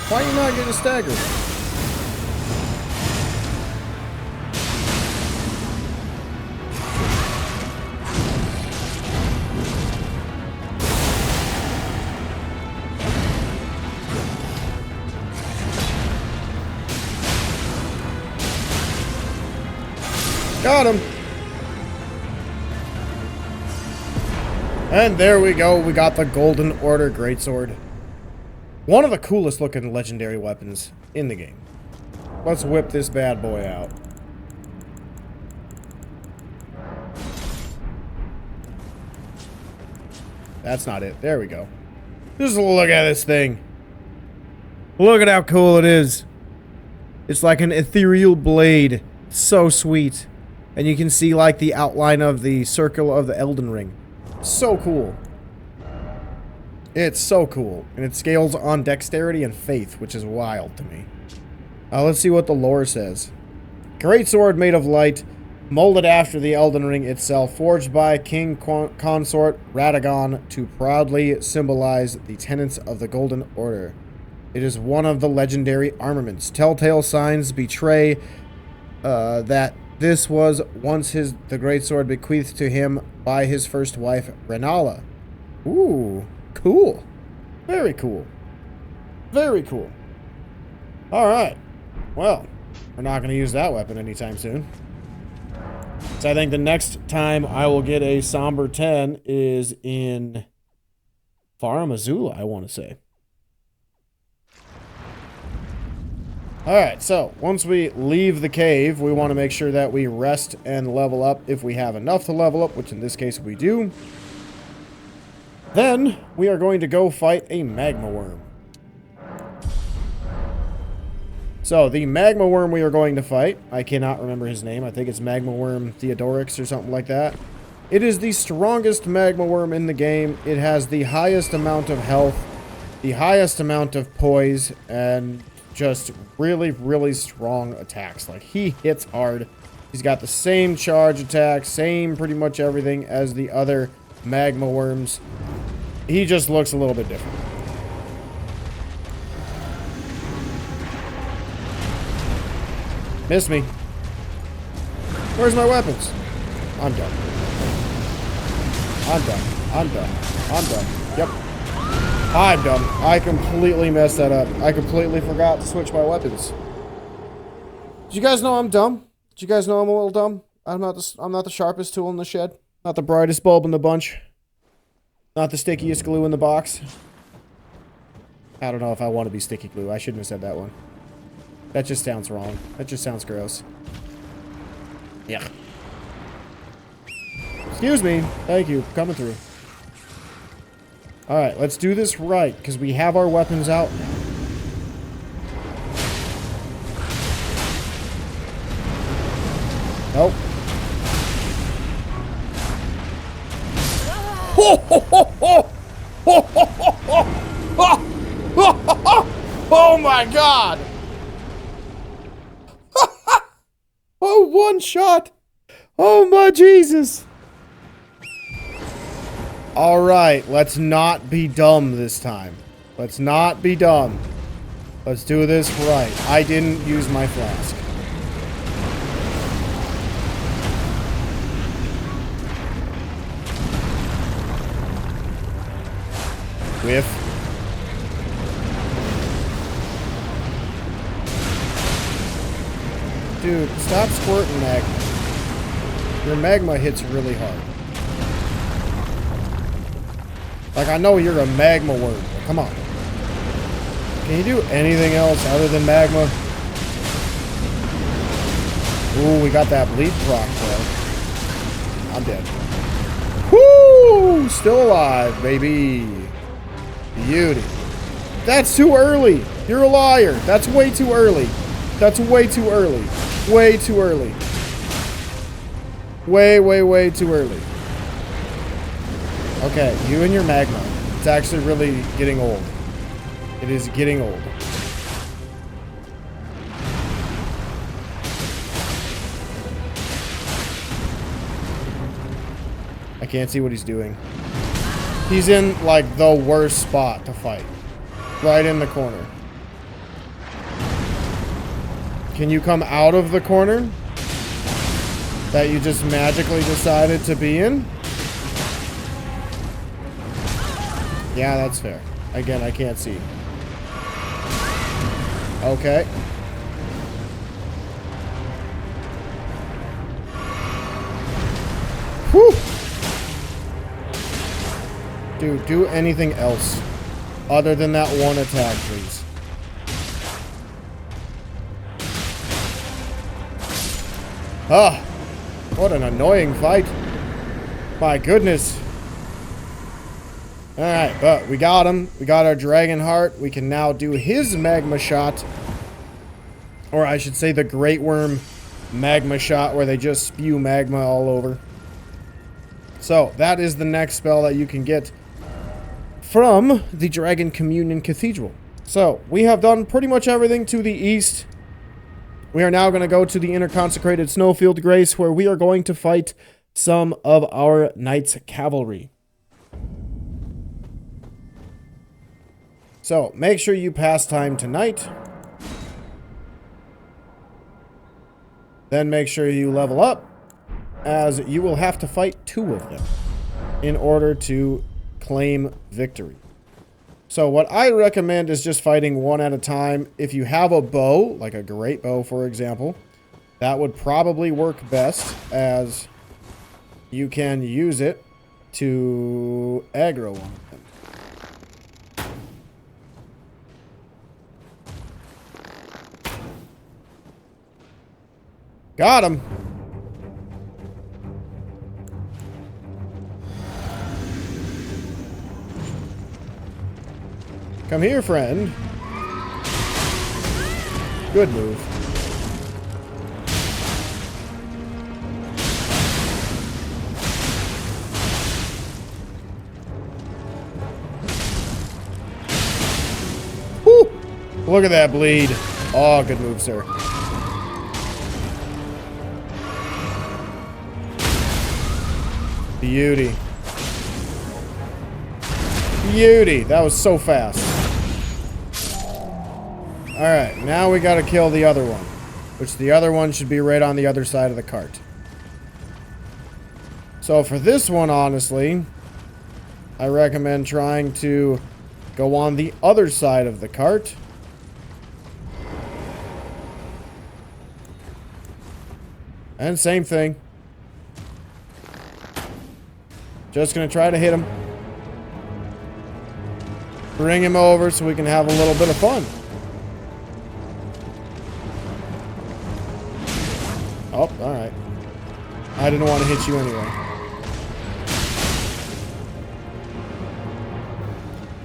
Why are you not getting staggered? Got him. And there we go. We got the Golden Order Greatsword. One of the coolest looking legendary weapons in the game. Let's whip this bad boy out. That's not it. There we go. Just look at this thing. Look at how cool it is. It's like an ethereal blade. So sweet. And you can see like the outline of the circle of the Elden Ring. So cool. It's so cool. And it scales on dexterity and faith, which is wild to me. Let's see what the lore says. Great sword made of light, molded after the Elden Ring itself, forged by King Consort Radagon to proudly symbolize the tenets of the Golden Order. It is one of the legendary armaments. Telltale signs betray that this was once the greatsword bequeathed to him by his first wife, Renala. Ooh, cool. Very cool. Very cool. Alright. Well, we're not going to use that weapon anytime soon. So I think the next time I will get a Somber 10 is in Farum Azula, I want to say. Alright, so once we leave the cave, we want to make sure that we rest and level up if we have enough to level up, which in this case we do. Then we are going to go fight a magma worm. So the magma worm we are going to fight, I cannot remember his name. I think it's Magma Worm Theodorix or something like that. It is the strongest magma worm in the game. It has the highest amount of health, the highest amount of poise, and just really, really strong attacks. Like, he hits hard. He's got the same charge attack, same pretty much everything as the other magma worms. He just looks a little bit different. Miss me. Where's my weapons? I'm done. I'm done. I'm done. I'm done. Yep. I'm done. I completely messed that up. I completely forgot to switch my weapons. Did you guys know I'm dumb? Did you guys know I'm a little dumb? I'm not the sharpest tool in the shed. Not the brightest bulb in the bunch. Not the stickiest glue in the box. I don't know if I want to be sticky glue. I shouldn't have said that one. That just sounds wrong. That just sounds gross. Yeah. Excuse me. Thank you. Coming through. Alright, let's do this right, because we have our weapons out now. Nope. Oh my god! Oh, one shot! Oh my Jesus! Alright, let's not be dumb this time. Let's not be dumb. Let's do this right. I didn't use my flask. Whiff. Dude, stop squirting magma. Your magma hits really hard. Like, I know you're a magma word, but come on. Can you do anything else other than magma? Ooh, we got that bleed proc, bro. I'm dead. Woo! Still alive, baby. Beauty. That's too early. You're a liar. That's way too early. That's way too early. Way too early. Way, way, way too early. Okay, you and your magma. It's actually really getting old. It is getting old. I can't see what he's doing. He's in, like, the worst spot to fight. Right in the corner. Can you come out of the corner that you just magically decided to be in? Yeah, that's fair. Again, I can't see. Okay. Whew! Dude, do anything else other than that one attack, please. Ah! What an annoying fight. My goodness. Alright, but we got him. We got our Dragon Heart. We can now do his Magma Shot. Or I should say the Great Worm Magma Shot, where they just spew magma all over. So, that is the next spell that you can get from the Dragon Communion Cathedral. So, we have done pretty much everything to the east. We are now going to go to the inner Consecrated Snowfield Grace, where we are going to fight some of our Knights Cavalry. So, make sure you pass time tonight. Then make sure you level up, as you will have to fight 2 of them in order to claim victory. So what I recommend is just fighting 1 at a time. If you have a bow, like a great bow for example, that would probably work best, as you can use it to aggro one of them. Got him! Come here, friend. Good move. Woo! Look at that bleed. Oh, good move, sir. Beauty. Beauty. That was so fast. Alright, now we gotta kill the other one. Which the other one should be right on the other side of the cart. So for this one, honestly, I recommend trying to go on the other side of the cart. And same thing. Just gonna try to hit him. Bring him over so we can have a little bit of fun. Oh, alright. I didn't want to hit you anyway.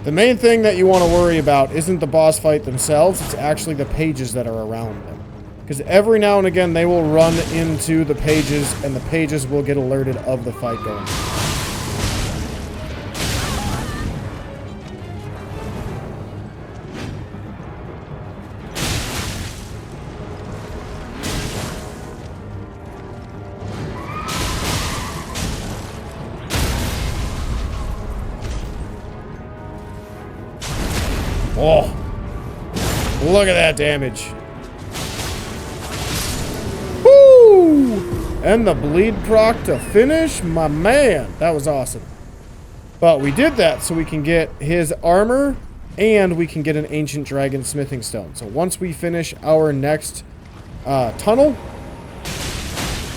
The main thing that you want to worry about isn't the boss fight themselves, it's actually the pages that are around them. Because every now and again they will run into the pages, and the pages will get alerted of the fight going on. Oh, look at that damage. Woo! And the bleed proc to finish? My man, that was awesome. But we did that so we can get his armor and we can get an Ancient Dragon Smithing Stone. So once we finish our next tunnel,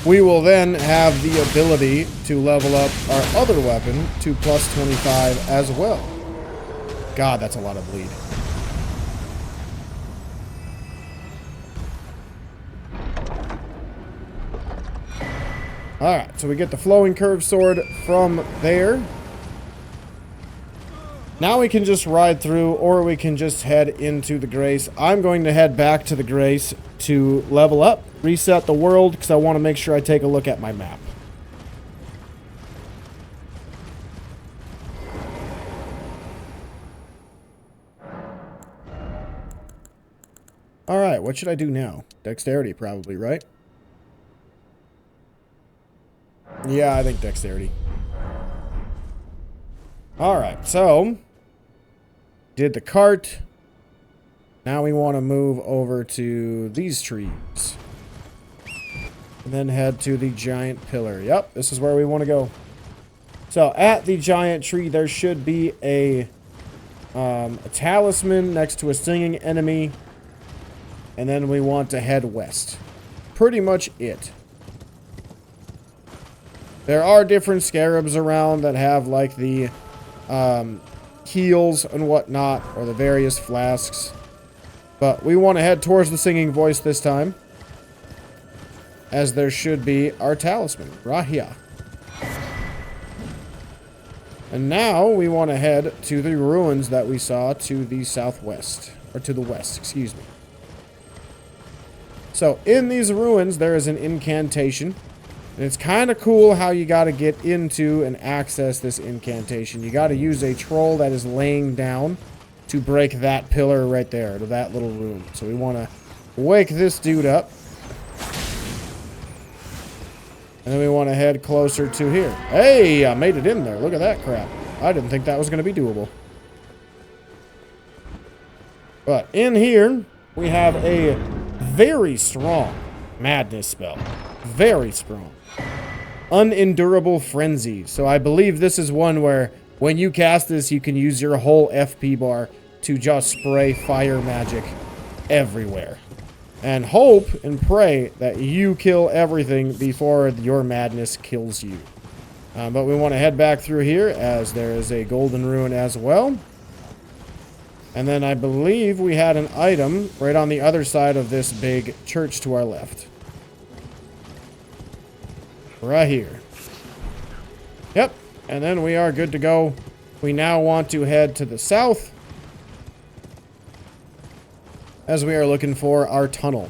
we will then have the ability to level up our other weapon to plus 25 as well. God, that's a lot of bleed. Alright, so we get the flowing curved sword from there. Now we can just ride through, or we can just head into the Grace. I'm going to head back to the Grace to level up, reset the world, because I want to make sure I take a look at my map. Alright, what should I do now? Dexterity, probably, right? Yeah, I think dexterity. Alright, so did the cart. Now we want to move over to these trees. And then head to the giant pillar. Yep, this is where we want to go. So at the giant tree, there should be a talisman next to a stinging enemy. And then we want to head west. Pretty much it. There are different scarabs around that have like the heals and whatnot, or the various flasks. But we want to head towards the singing voice this time, as there should be our talisman, right here. And now we want to head to the ruins that we saw to the southwest, or to the west, excuse me. So in these ruins, there is an incantation. And it's kind of cool how you got to get into and access this incantation. You got to use a troll that is laying down to break that pillar right there, to that little room. So we want to wake this dude up. And then we want to head closer to here. Hey, I made it in there. Look at that crap. I didn't think that was going to be doable. But in here, we have a very strong madness spell. Very strong. Unendurable Frenzy. So I believe this is one where when you cast this, you can use your whole FP bar to just spray fire magic everywhere. And hope and pray that you kill everything before your madness kills you. But we want to head back through here, as there is a golden rune as well. And then I believe we had an item right on the other side of this big church to our left. Right here. Yep. And then we are good to go. We now want to head to the south, as we are looking for our tunnel.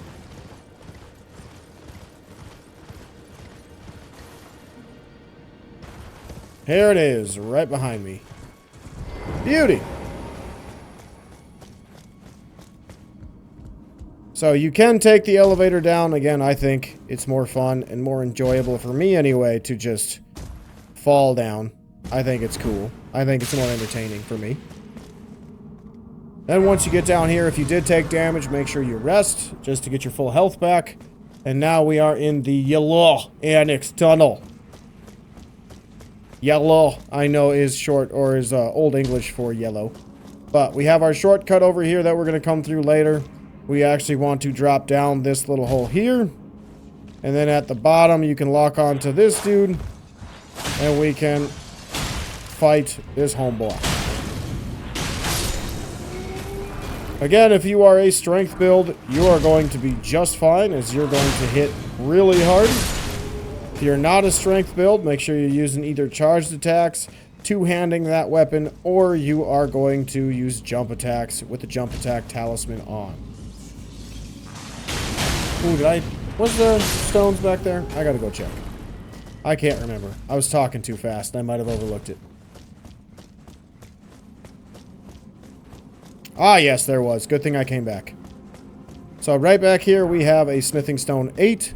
Here it is, right behind me. Beauty. So you can take the elevator down. Again, I think it's more fun and more enjoyable for me anyway to just fall down. I think it's cool. I think it's more entertaining for me. Then once you get down here, if you did take damage, make sure you rest just to get your full health back. And now we are in the Yellow Annex Tunnel. Yellow, I know, is short, or is Old English for yellow. But we have our shortcut over here that we're going to come through later. We actually want to drop down this little hole here. And then at the bottom, you can lock onto this dude. And we can fight this homeboy. Again, if you are a strength build, you are going to be just fine, as you're going to hit really hard. If you're not a strength build, make sure you're using either charged attacks, two-handing that weapon, or you are going to use jump attacks with the jump attack talisman on. Ooh, was there stones back there? I gotta go check. I can't remember. I was talking too fast. I might have overlooked it. Ah, yes, there was. Good thing I came back. So right back here, we have a smithing stone 8.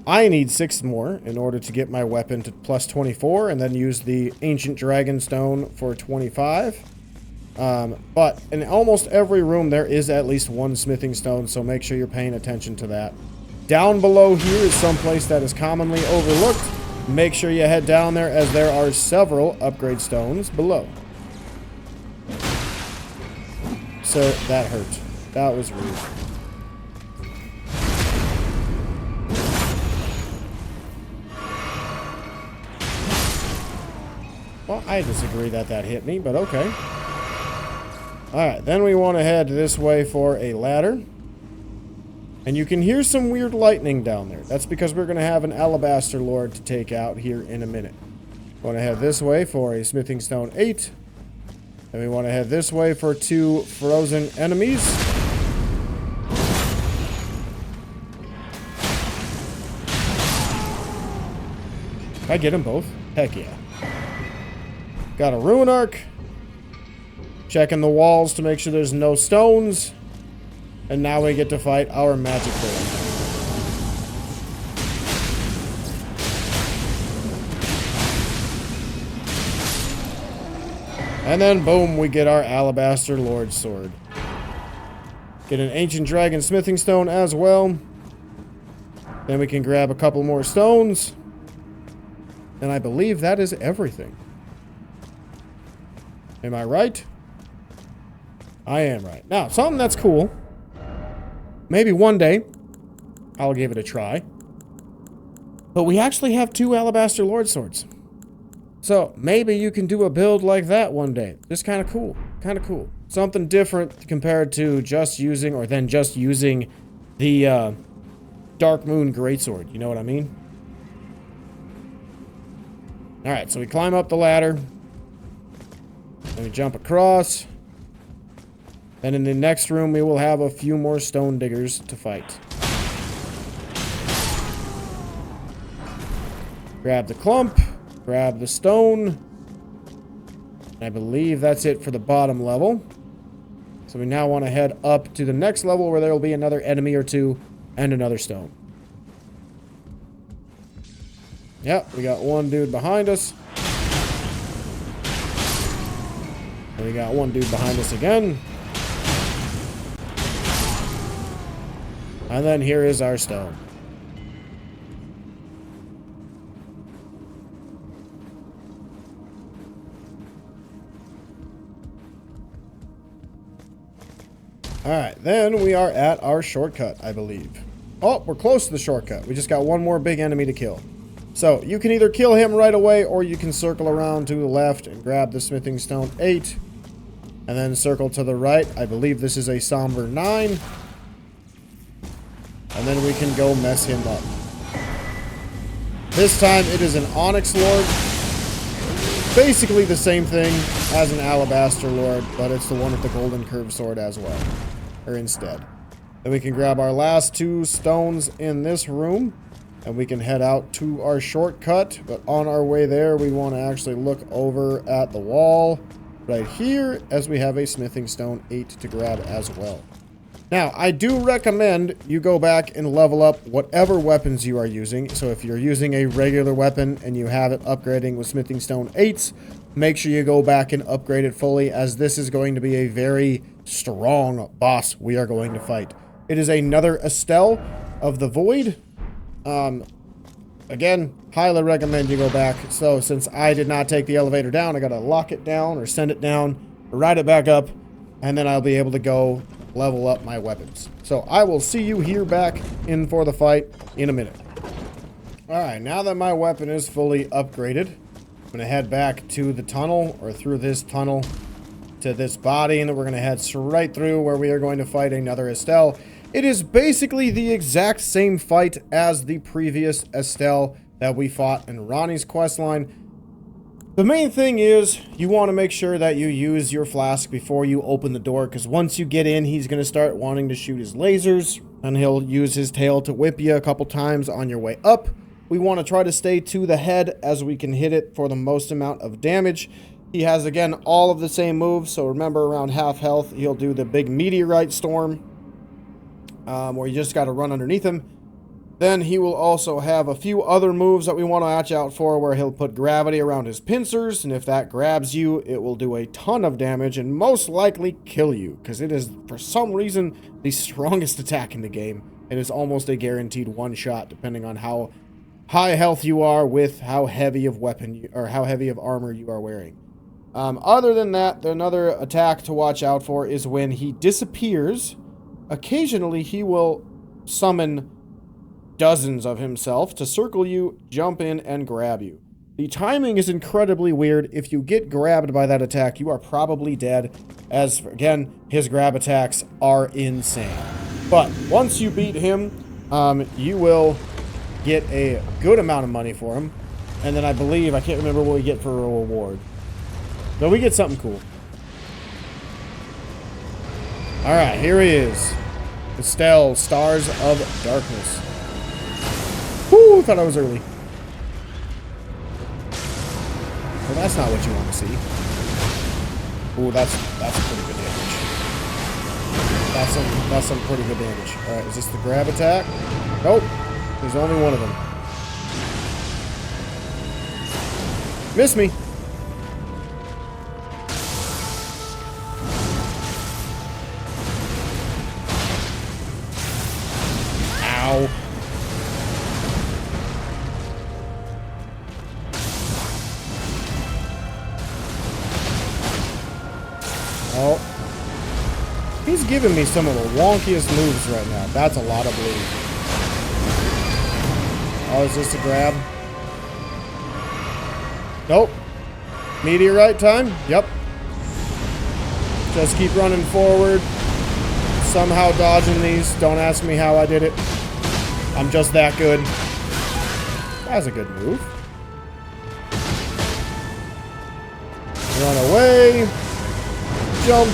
I need 6 more in order to get my weapon to plus 24, and then use the ancient dragon stone for 25. But in almost every room, there is at least one smithing stone, so make sure you're paying attention to that. Down below here is someplace that is commonly overlooked. Make sure you head down there, as there are several upgrade stones below. So that hurt. That was rude. I disagree that hit me, but okay. Alright, then we want to head this way for a ladder. And you can hear some weird lightning down there. That's because we're going to have an Alabaster Lord to take out here in a minute. We want to head this way for a Smithing Stone 8. And we want to head this way for 2 frozen enemies. Can I get them both? Heck yeah. Got a Rune Arc. Checking the walls to make sure there's no stones. And now we get to fight our magic villain. And then, boom, we get our Alabaster Lord Sword. Get an Ancient Dragon Smithing Stone as well. Then we can grab a couple more stones. And I believe that is everything. Am I right? I am right. Now, something that's cool. Maybe one day, I'll give it a try. But we actually have 2 Alabaster Lord Swords. So, maybe you can do a build like that one day. Just kind of cool. Kind of cool. Something different compared to just using, or then just using the Dark Moon Greatsword. You know what I mean? Alright, so we climb up the ladder. Then we jump across. Then in the next room, we will have a few more stone diggers to fight. Grab the clump. Grab the stone. I believe that's it for the bottom level. So we now want to head up to the next level where there will be another enemy or 2 and another stone. Yep, we got one dude behind us. And we got one dude behind us again. And then here is our stone. Alright, then we are at our shortcut, I believe. Oh, we're close to the shortcut. We just got one more big enemy to kill. So, you can either kill him right away, or you can circle around to the left and grab the Smithing Stone 8. And then circle to the right. I believe this is a Somber 9. And then we can go mess him up. This time it is an Onyx Lord. Basically the same thing as an Alabaster Lord, but it's the one with the golden curved sword as well. Or instead. Then we can grab our last 2 stones in this room. And we can head out to our shortcut. But on our way there, we want to actually look over at the wall right here, as we have a Smithing Stone 8 to grab as well. Now, I do recommend you go back and level up whatever weapons you are using. So if you're using a regular weapon and you have it upgrading with Smithing Stone 8s, make sure you go back and upgrade it fully, as this is going to be a very strong boss we are going to fight. It is another Astel of the Void. Again, highly recommend you go back. So since I did not take the elevator down, I gotta lock it down or send it down, ride it back up, and then I'll be able to go level up my weapons. So I will see you here back in for the fight in a minute. Alright, now that my weapon is fully upgraded, I'm gonna head back to the tunnel, or through this tunnel to this body, and then we're gonna head straight through where we are going to fight another Astel. It is basically the exact same fight as the previous Astel that we fought in Ronnie's questline. The main thing is, you want to make sure that you use your flask before you open the door, because once you get in, he's going to start wanting to shoot his lasers, and he'll use his tail to whip you a couple times on your way up. We want to try to stay to the head as we can hit it for the most amount of damage. He has, again, all of the same moves, so remember, around half health, he'll do the big meteorite storm, where you just got to run underneath him. Then he will also have a few other moves that we want to watch out for, where he'll put gravity around his pincers, and if that grabs you, it will do a ton of damage and most likely kill you, because it is, for some reason, the strongest attack in the game. It is almost a guaranteed one-shot, depending on how high health you are with how heavy of weapon or how heavy of armor you are wearing. Other than that, another attack to watch out for is when he disappears. Occasionally, he will summon dozens of himself to circle you, jump in, and grab you. The timing is incredibly weird. If you get grabbed by that attack, you are probably dead, as, again, his grab attacks are insane. But once you beat him, you will get a good amount of money for him. And then I believe, I can't remember what we get for a reward. But we get something cool. Alright, here he is. Astel, Stars of Darkness. Whoo, thought I was early. Well, that's not what you want to see. Ooh, that's pretty good damage. That's some pretty good damage. Alright, is this the grab attack? Nope. There's only one of them. Miss me. Ow. Oh. He's giving me some of the wonkiest moves right now. That's a lot of bleed. Oh, is this a grab? Nope. Meteorite time? Yep. Just keep running forward. Somehow dodging these. Don't ask me how I did it. I'm just that good. That's a good move. Run away. Jump.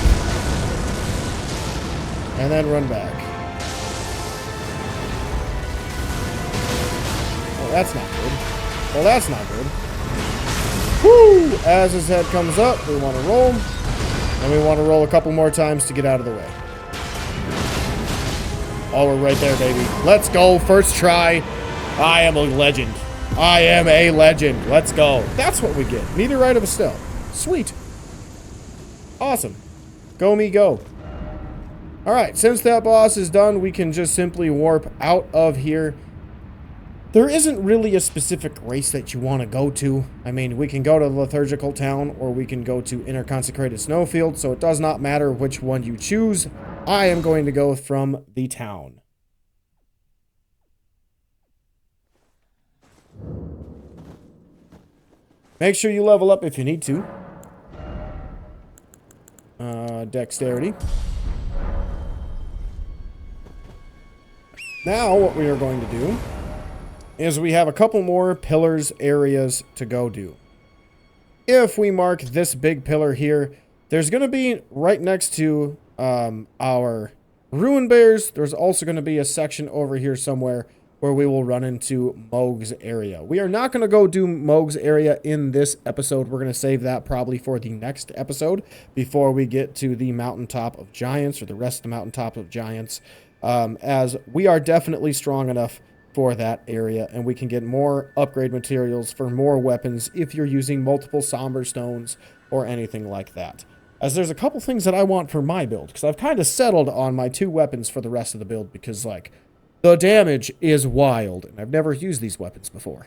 And then run back. Well, that's not good. Well, that's not good. Woo! As his head comes up, we want to roll. And we want to roll a couple more times to get out of the way. Oh, we're right there, baby. Let's go. First try. I am a legend. I am a legend. Let's go. That's what we get. Meteorite of Astel. Sweet. Awesome. Go me go. Alright, since that boss is done, we can just simply warp out of here. There isn't really a specific race that you want to go to. I mean, we can go to Liturgical Town, or we can go to Inner Consecrated Snowfield, so it does not matter which one you choose. I am going to go from the town. Make sure you level up if you need to. Dexterity. Now, what we are going to do is we have a couple more pillars areas to go do. If we mark this big pillar here, there's going to be right next to our Ruin Bears. There's also going to be a section over here somewhere where we will run into Mohg's area. We are not going to go do Mohg's area in this episode. We're going to save that probably for the next episode before we get to the Mountaintop of Giants, or the rest of the Mountaintop of Giants, as we are definitely strong enough for that area, and we can get more upgrade materials for more weapons if you're using multiple Somber stones or anything like that. As there's a couple things that I want for my build, because I've kind of settled on my 2 weapons for the rest of the build, because, like, the damage is wild, and I've never used these weapons before.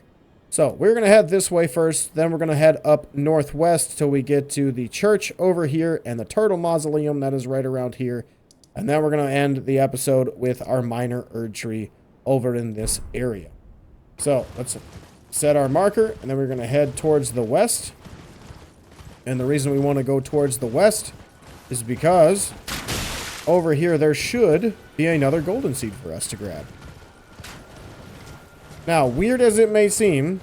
So, we're going to head this way first, then we're going to head up northwest till we get to the church over here, and the Turtle Mausoleum that is right around here, and then we're going to end the episode with our minor Erdtree over in this area. So, let's set our marker, and then we're going to head towards the west. And the reason we want to go towards the west is because over here there should be another golden seed for us to grab. Now, weird as it may seem,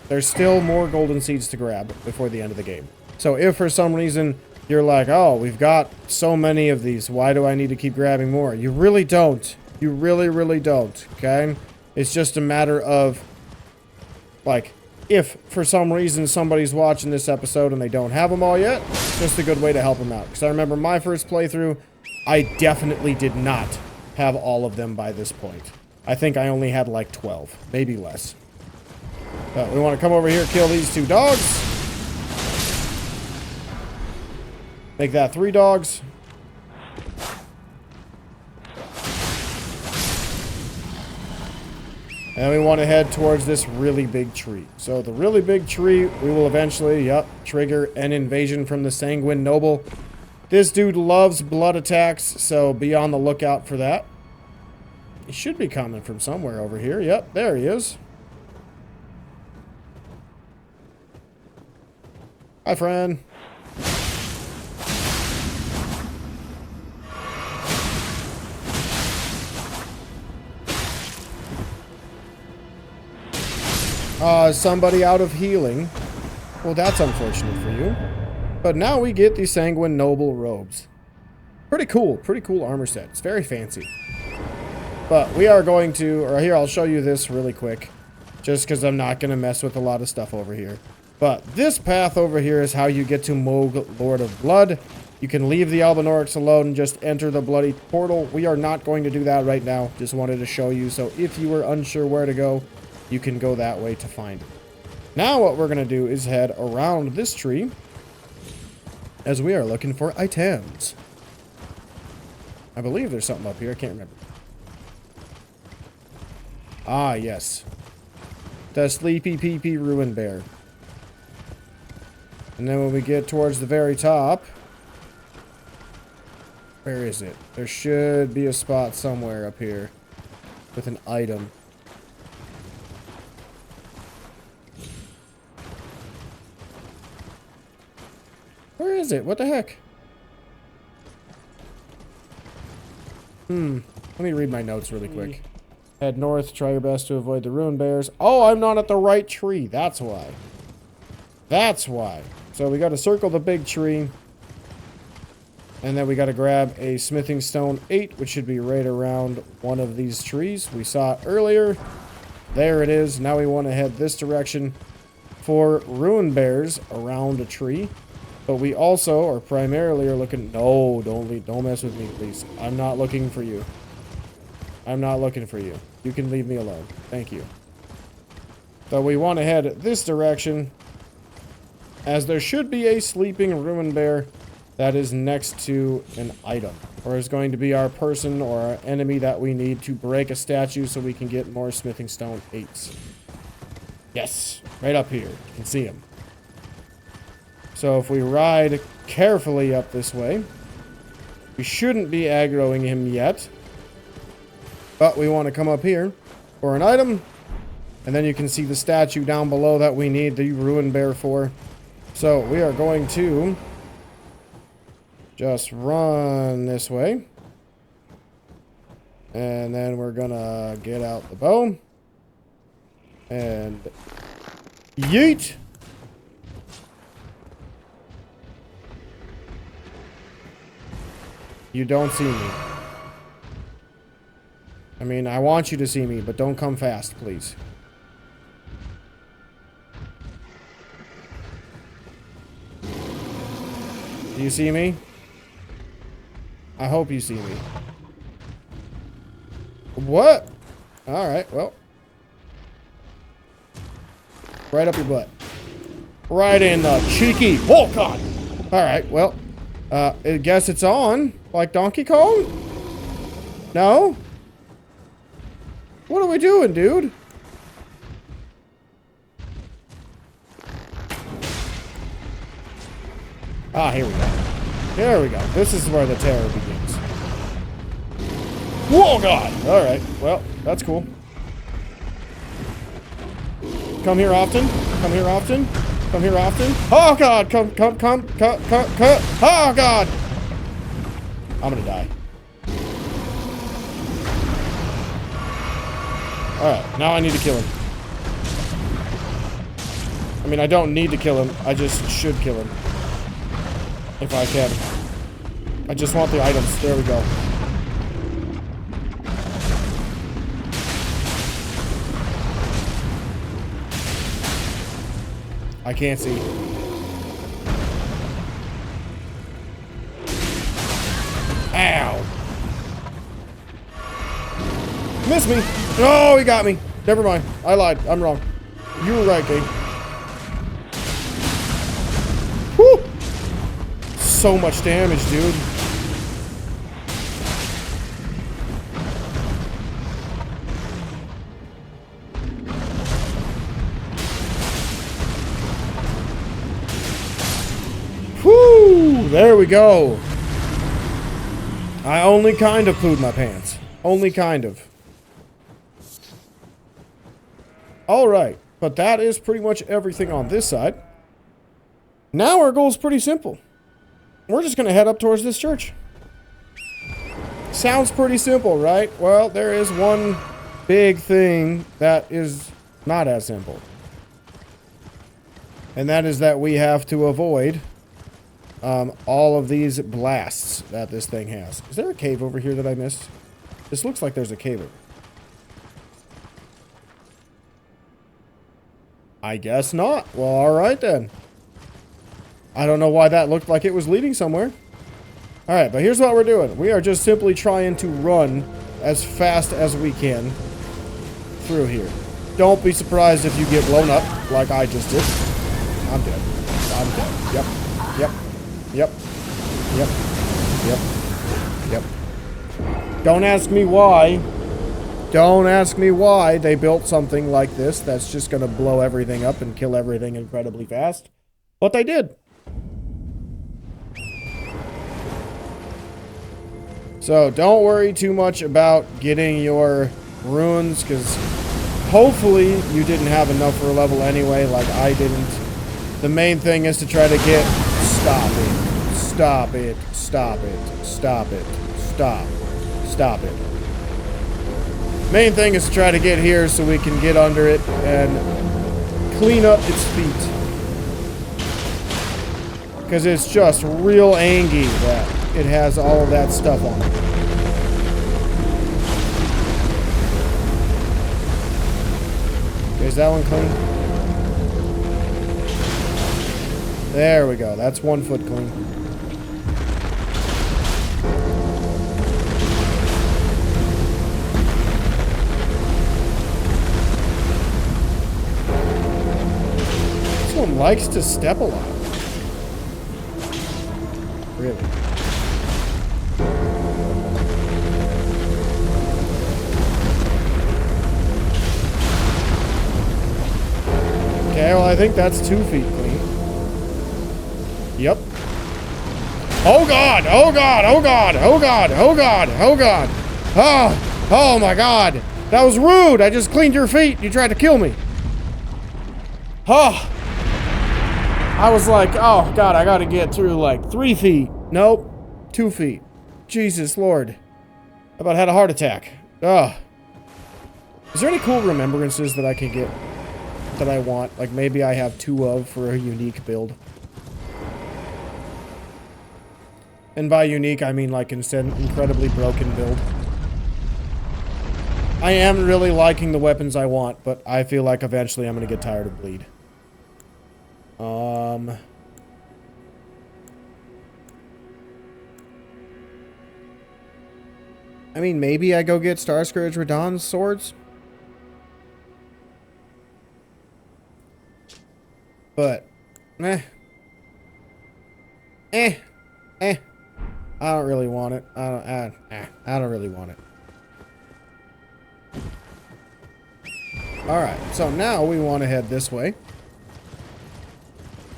there's still more golden seeds to grab before the end of the game. So if for some reason you're like, oh, we've got so many of these, why do I need to keep grabbing more? You really don't. You really, really don't, okay? It's just a matter of, like, if for some reason somebody's watching this episode and they don't have them all yet, it's just a good way to help them out. Because I remember my first playthrough, I definitely did not have all of them by this point. I think I only had like 12, maybe less. But we want to come over here, kill these 2 dogs. Make that 3 dogs. And we want to head towards this really big tree. So the really big tree, we will eventually, trigger an invasion from the Sanguine Noble. This dude loves blood attacks, so be on the lookout for that. He should be coming from somewhere over here. Yep, there he is. Hi, friend. Somebody out of healing. Well, that's unfortunate for you. But now we get the Sanguine Noble robes. Pretty cool armor set. It's very fancy. But we are going to, or here, I'll show you this really quick. Just because I'm not going to mess with a lot of stuff over here. But this path over here is how you get to Moog, Lord of Blood. You can leave the Albinaurics alone and just enter the bloody portal. We are not going to do that right now. Just wanted to show you. So if you were unsure where to go, you can go that way to find it. Now what we're going to do is head around this tree as we are looking for items. I believe there's something up here. I can't remember. Ah, yes. The Sleepy Peepee Ruin Bear. And then when we get towards the very top... Where is it? There should be a spot somewhere up here with an item. Where is it? What the heck? Let me read my notes really quick. Head north, try your best to avoid the ruin bears. Oh, I'm not at the right tree. That's why. That's why. So we got to circle the big tree. And then we got to grab a smithing stone 8, which should be right around one of these trees. We saw it earlier. There it is. Now we want to head this direction for ruin bears around a tree. But we also, or primarily, are looking... No, don't mess with me, please. I'm not looking for you. I'm not looking for you. You can leave me alone. Thank you. So we want to head this direction, as there should be a sleeping ruin bear that is next to an item, or is going to be our person or our enemy that we need to break a statue so we can get more smithing stone 8s. Yes, right up here. You can see him. So if we ride carefully up this way, we shouldn't be aggroing him yet. But we want to come up here for an item. And then you can see the statue down below that we need the ruin bear for. So we are going to just run this way. And then we're going to get out the bow. And yeet. You don't see me. I mean, I want you to see me, but don't come fast, please. Do you see me? I hope you see me. What? Alright, well. Right up your butt. Right in the cheeky. Oh, God. Alright, well. I guess it's on. Like Donkey Kong? No? What are we doing, dude? Ah, here we go. Here we go. This is where the terror begins. Whoa, God! Alright, well, that's cool. Come here often. Come here often. Come here often. Oh, God! Come. Oh, God! I'm gonna die. Alright, now I need to kill him. I mean, I don't need to kill him. I just should kill him. If I can. I just want the items. There we go. I can't see. Ow! Missed me! Oh, he got me. Never mind. I lied. I'm wrong. You were right, game. Woo! So much damage, dude. Whoo! There we go. I only kind of pooed my pants. Only kind of. Alright, but that is pretty much everything on this side. Now our goal is pretty simple. We're just going to head up towards this church. Sounds pretty simple, right? Well, there is one big thing that is not as simple. And that is that we have to avoid all of these blasts that this thing has. Is there a cave over here that I missed? This looks like there's a cave over. I guess not. Well, alright then. I don't know why that looked like it was leading somewhere. Alright, but here's what we're doing. We are just simply trying to run as fast as we can through here. Don't be surprised if you get blown up like I just did. I'm dead. I'm dead. Yep. Yep. Yep. Yep. Yep. Yep. Don't ask me why. Don't ask me why they built something like this that's just going to blow everything up and kill everything incredibly fast. But they did. So don't worry too much about getting your runes, because hopefully you didn't have enough for a level anyway, like I didn't. The main thing is to try to get... Stop it. Stop it. Stop it. Stop it. Stop. Stop it. Main thing is to try to get here so we can get under it and clean up its feet. Because it's just real angy that it has all of that stuff on it. Okay, is that one clean? There we go. That's 1 foot clean. This one likes to step a lot. Really? Okay, well I think that's 2 feet clean. Yep. Oh god! Oh god! Oh god! Oh god! Oh god! Oh god! Oh! Oh my god! That was rude! I just cleaned your feet! You tried to kill me! Oh! I was like, oh god, I gotta get through like 3 feet. Nope. 2 feet. Jesus Lord. I about had a heart attack. Ugh. Is there any cool remembrances that I can get that I want? Like maybe I have 2 of for a unique build. And by unique, I mean like instead incredibly broken build. I am really liking the weapons I want, but I feel like eventually I'm gonna get tired of bleed. I mean, maybe I go get Star Scourge Radahn's swords? But, I don't really want it. I don't really want it. Alright, so now we want to head this way.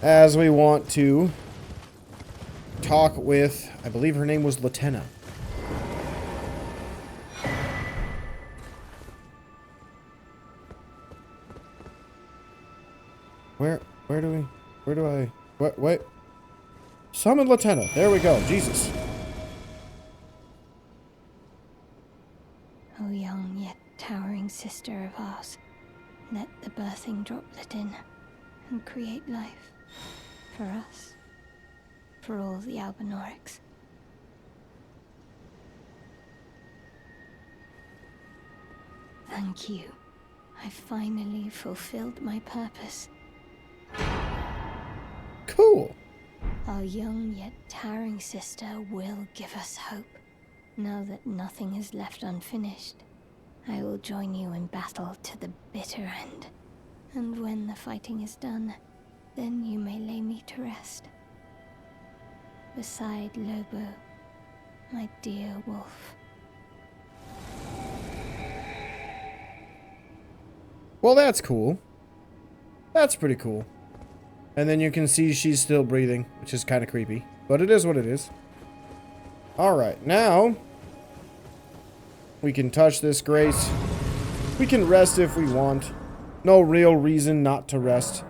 As we want to talk with, I believe her name was Latenna. Where do I, wait. Summon Latenna. There we go. Jesus. O young yet towering sister of ours, let the birthing droplet in and create life. For us. For all the Albinaurics. Thank you. I finally fulfilled my purpose. Cool. Our young yet towering sister will give us hope. Now that nothing is left unfinished, I will join you in battle to the bitter end. And when the fighting is done, then you may lay me to rest. Beside Lobo, my dear wolf. Well, that's cool. That's pretty cool. And then you can see she's still breathing, which is kind of creepy. But it is what it is. Alright, now we can touch this grace. We can rest if we want. No real reason not to rest.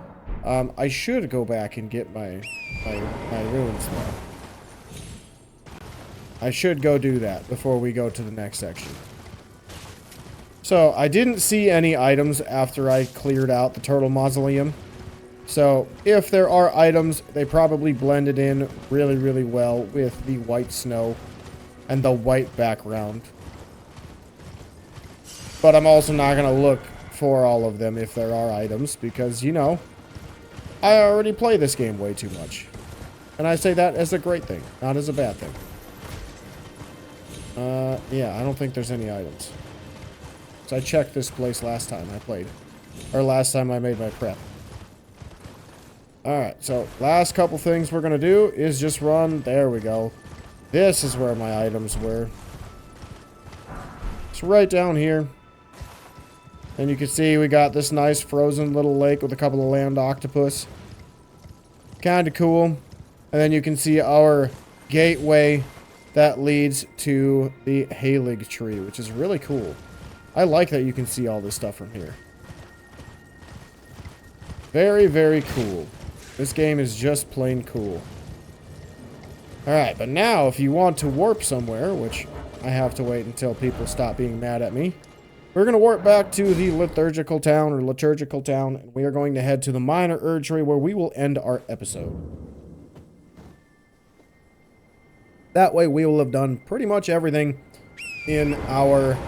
I should go back and get my runes though. I should go do that before we go to the next section. So, I didn't see any items after I cleared out the Turtle Mausoleum. So, if there are items, they probably blended in really, really well with the white snow and the white background. But I'm also not going to look for all of them if there are items, because, you know, I already play this game way too much. And I say that as a great thing, not as a bad thing. Yeah, I don't think there's any items. So I checked this place last time I played. Or last time I made my prep. Alright, so last couple things we're going to do is just run. There we go. This is where my items were. It's right down here. And you can see we got this nice frozen little lake with a couple of land octopus. Kind of cool. And then you can see our gateway that leads to the Haligtree, which is really cool. I like that you can see all this stuff from here. Very, very cool. This game is just plain cool. Alright, but now if you want to warp somewhere, which I have to wait until people stop being mad at me, we're going to warp back to the Liturgical Town, and we are going to head to the Minor Erdtree, where we will end our episode. That way we will have done pretty much everything in our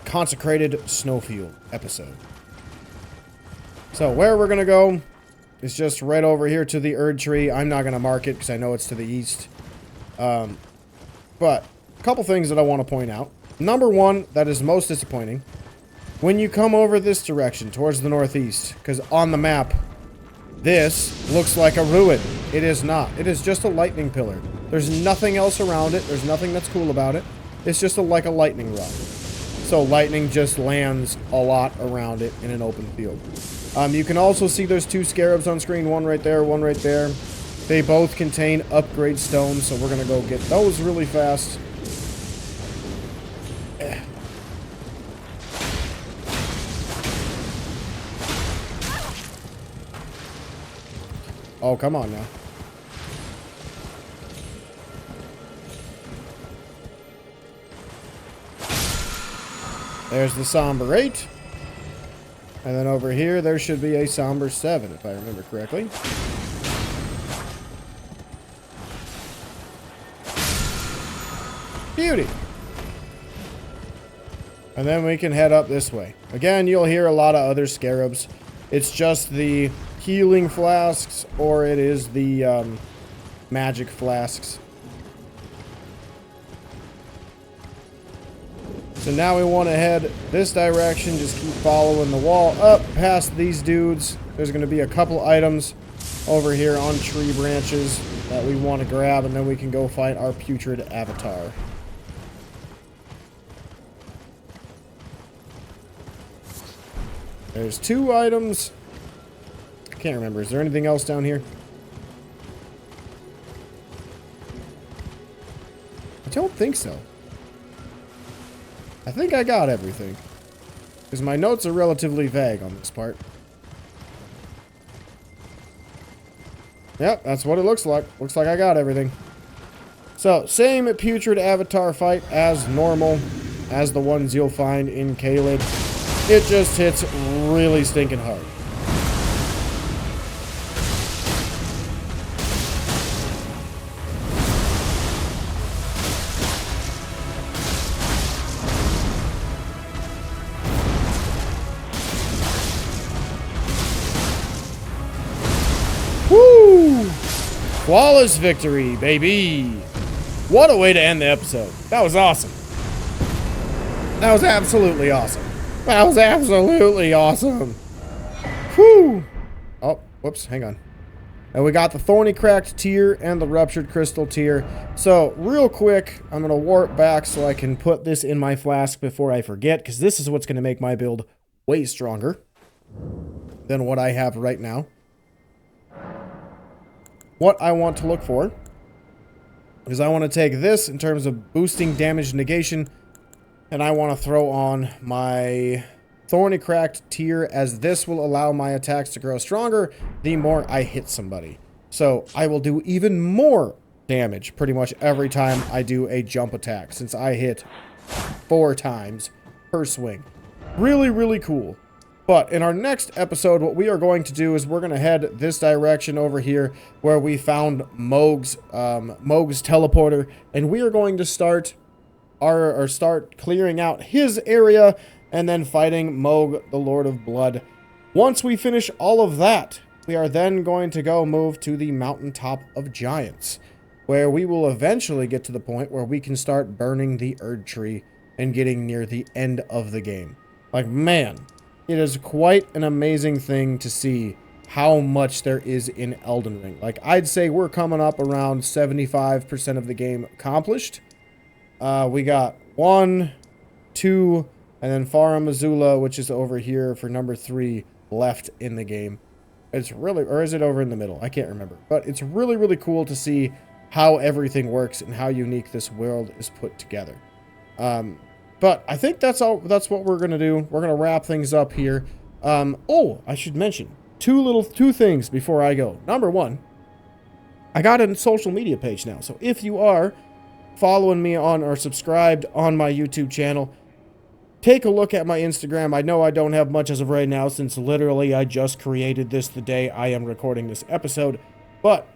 Consecrated Snowfield episode. So where we're going to go is just right over here to the Erdtree. I'm not going to mark it because I know it's to the east. But a couple things that I want to point out. Number one, that is most disappointing. When you come over this direction towards the northeast, because on the map, this looks like a ruin. It is not. It is just a lightning pillar. There's nothing else around it. There's nothing that's cool about it. It's just like a lightning rod. So lightning just lands a lot around it in an open field. You can also see there's two scarabs on screen. One right there, one right there. They both contain upgrade stones, so we're going to go get those really fast. Oh, come on now. There's the Somber 8. And then over here, there should be a Somber 7, if I remember correctly. Beauty. And then we can head up this way. Again, you'll hear a lot of other scarabs. It's just the healing flasks, or it is the magic flasks. So now we want to head this direction, just keep following the wall up past these dudes. There's going to be a couple items over here on tree branches that we want to grab, and then we can go fight our putrid avatar. There's two items. I can't remember. Is there anything else down here? I don't think so. I think I got everything. Because my notes are relatively vague on this part. Yep, that's what it looks like. Looks like I got everything. So, same putrid avatar fight as normal, as the ones you'll find in Caelid. It just hits really stinking hard. Woo! Flawless victory, baby! What a way to end the episode. That was awesome. That was absolutely awesome. That was absolutely awesome. Whew! Oh, whoops, hang on. And we got the Thorny Cracked tier and the Ruptured Crystal tier. So, real quick, I'm going to warp back so I can put this in my flask before I forget, because this is what's going to make my build way stronger than what I have right now. What I want to look for is I want to take this in terms of boosting damage negation, and I want to throw on my Thorny Cracked tier, as this will allow my attacks to grow stronger the more I hit somebody. So I will do even more damage pretty much every time I do a jump attack, since I hit 4 times per swing. Really, really cool. But in our next episode, what we are going to do is we're going to head this direction over here where we found Mohg's teleporter, and we are going to start clearing out his area and then fighting Mohg, the Lord of Blood. Once we finish all of that, we are then going to go move to the Mountaintop of Giants, where we will eventually get to the point where we can start burning the Erdtree and getting near the end of the game. Like, man, it is quite an amazing thing to see how much there is in Elden Ring. Like, I'd say we're coming up around 75% of the game accomplished. We got 1, 2, and then Farum Azula, which is over here for number 3, left in the game. It's really, or is it over in the middle? I can't remember. But it's really, really cool to see how everything works and how unique this world is put together. But I think that's all. That's what we're gonna do. We're gonna wrap things up here. Oh, I should mention two things before I go. Number 1, I got a social media page now. So if you are following me on or subscribed on my YouTube channel, take a look at my Instagram. I know I don't have much as of right now, since literally I just created this the day I am recording this episode. But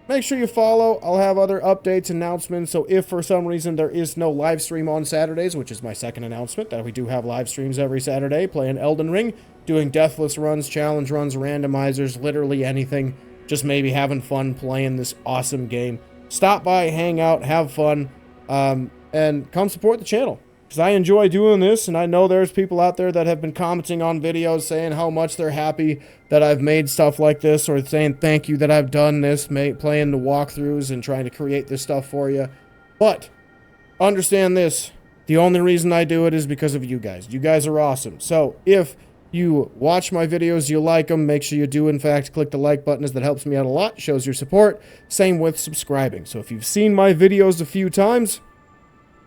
make sure you follow. I'll have other updates, announcements. So if for some reason there is no live stream on Saturdays, which is my second announcement, that we do have live streams every Saturday, playing Elden Ring, doing deathless runs, challenge runs, randomizers, literally anything. Just maybe having fun playing this awesome game. Stop by, hang out, have fun, and come support the channel. Because I enjoy doing this, and I know there's people out there that have been commenting on videos saying how much they're happy that I've made stuff like this, or saying thank you that I've done this, playing the walkthroughs and trying to create this stuff for you. But understand this, the only reason I do it is because of you guys. You guys are awesome. So if you watch my videos, you like them, make sure you do in fact click the like button, as that helps me out a lot, shows your support. Same with subscribing. So if you've seen my videos a few times,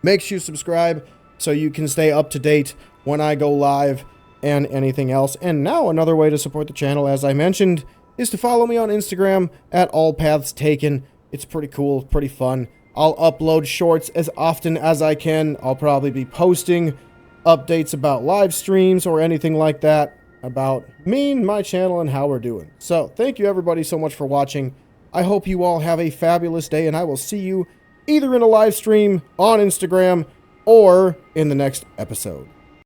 make sure you subscribe so you can stay up to date when I go live and anything else. And now another way to support the channel, as I mentioned, is to follow me on Instagram at allpathstaken. It's pretty cool, pretty fun. I'll upload shorts as often as I can. I'll probably be posting updates about live streams or anything like that about me and my channel and how we're doing. So thank you everybody so much for watching. I hope you all have a fabulous day, and I will see you either in a live stream on Instagram or in the next episode.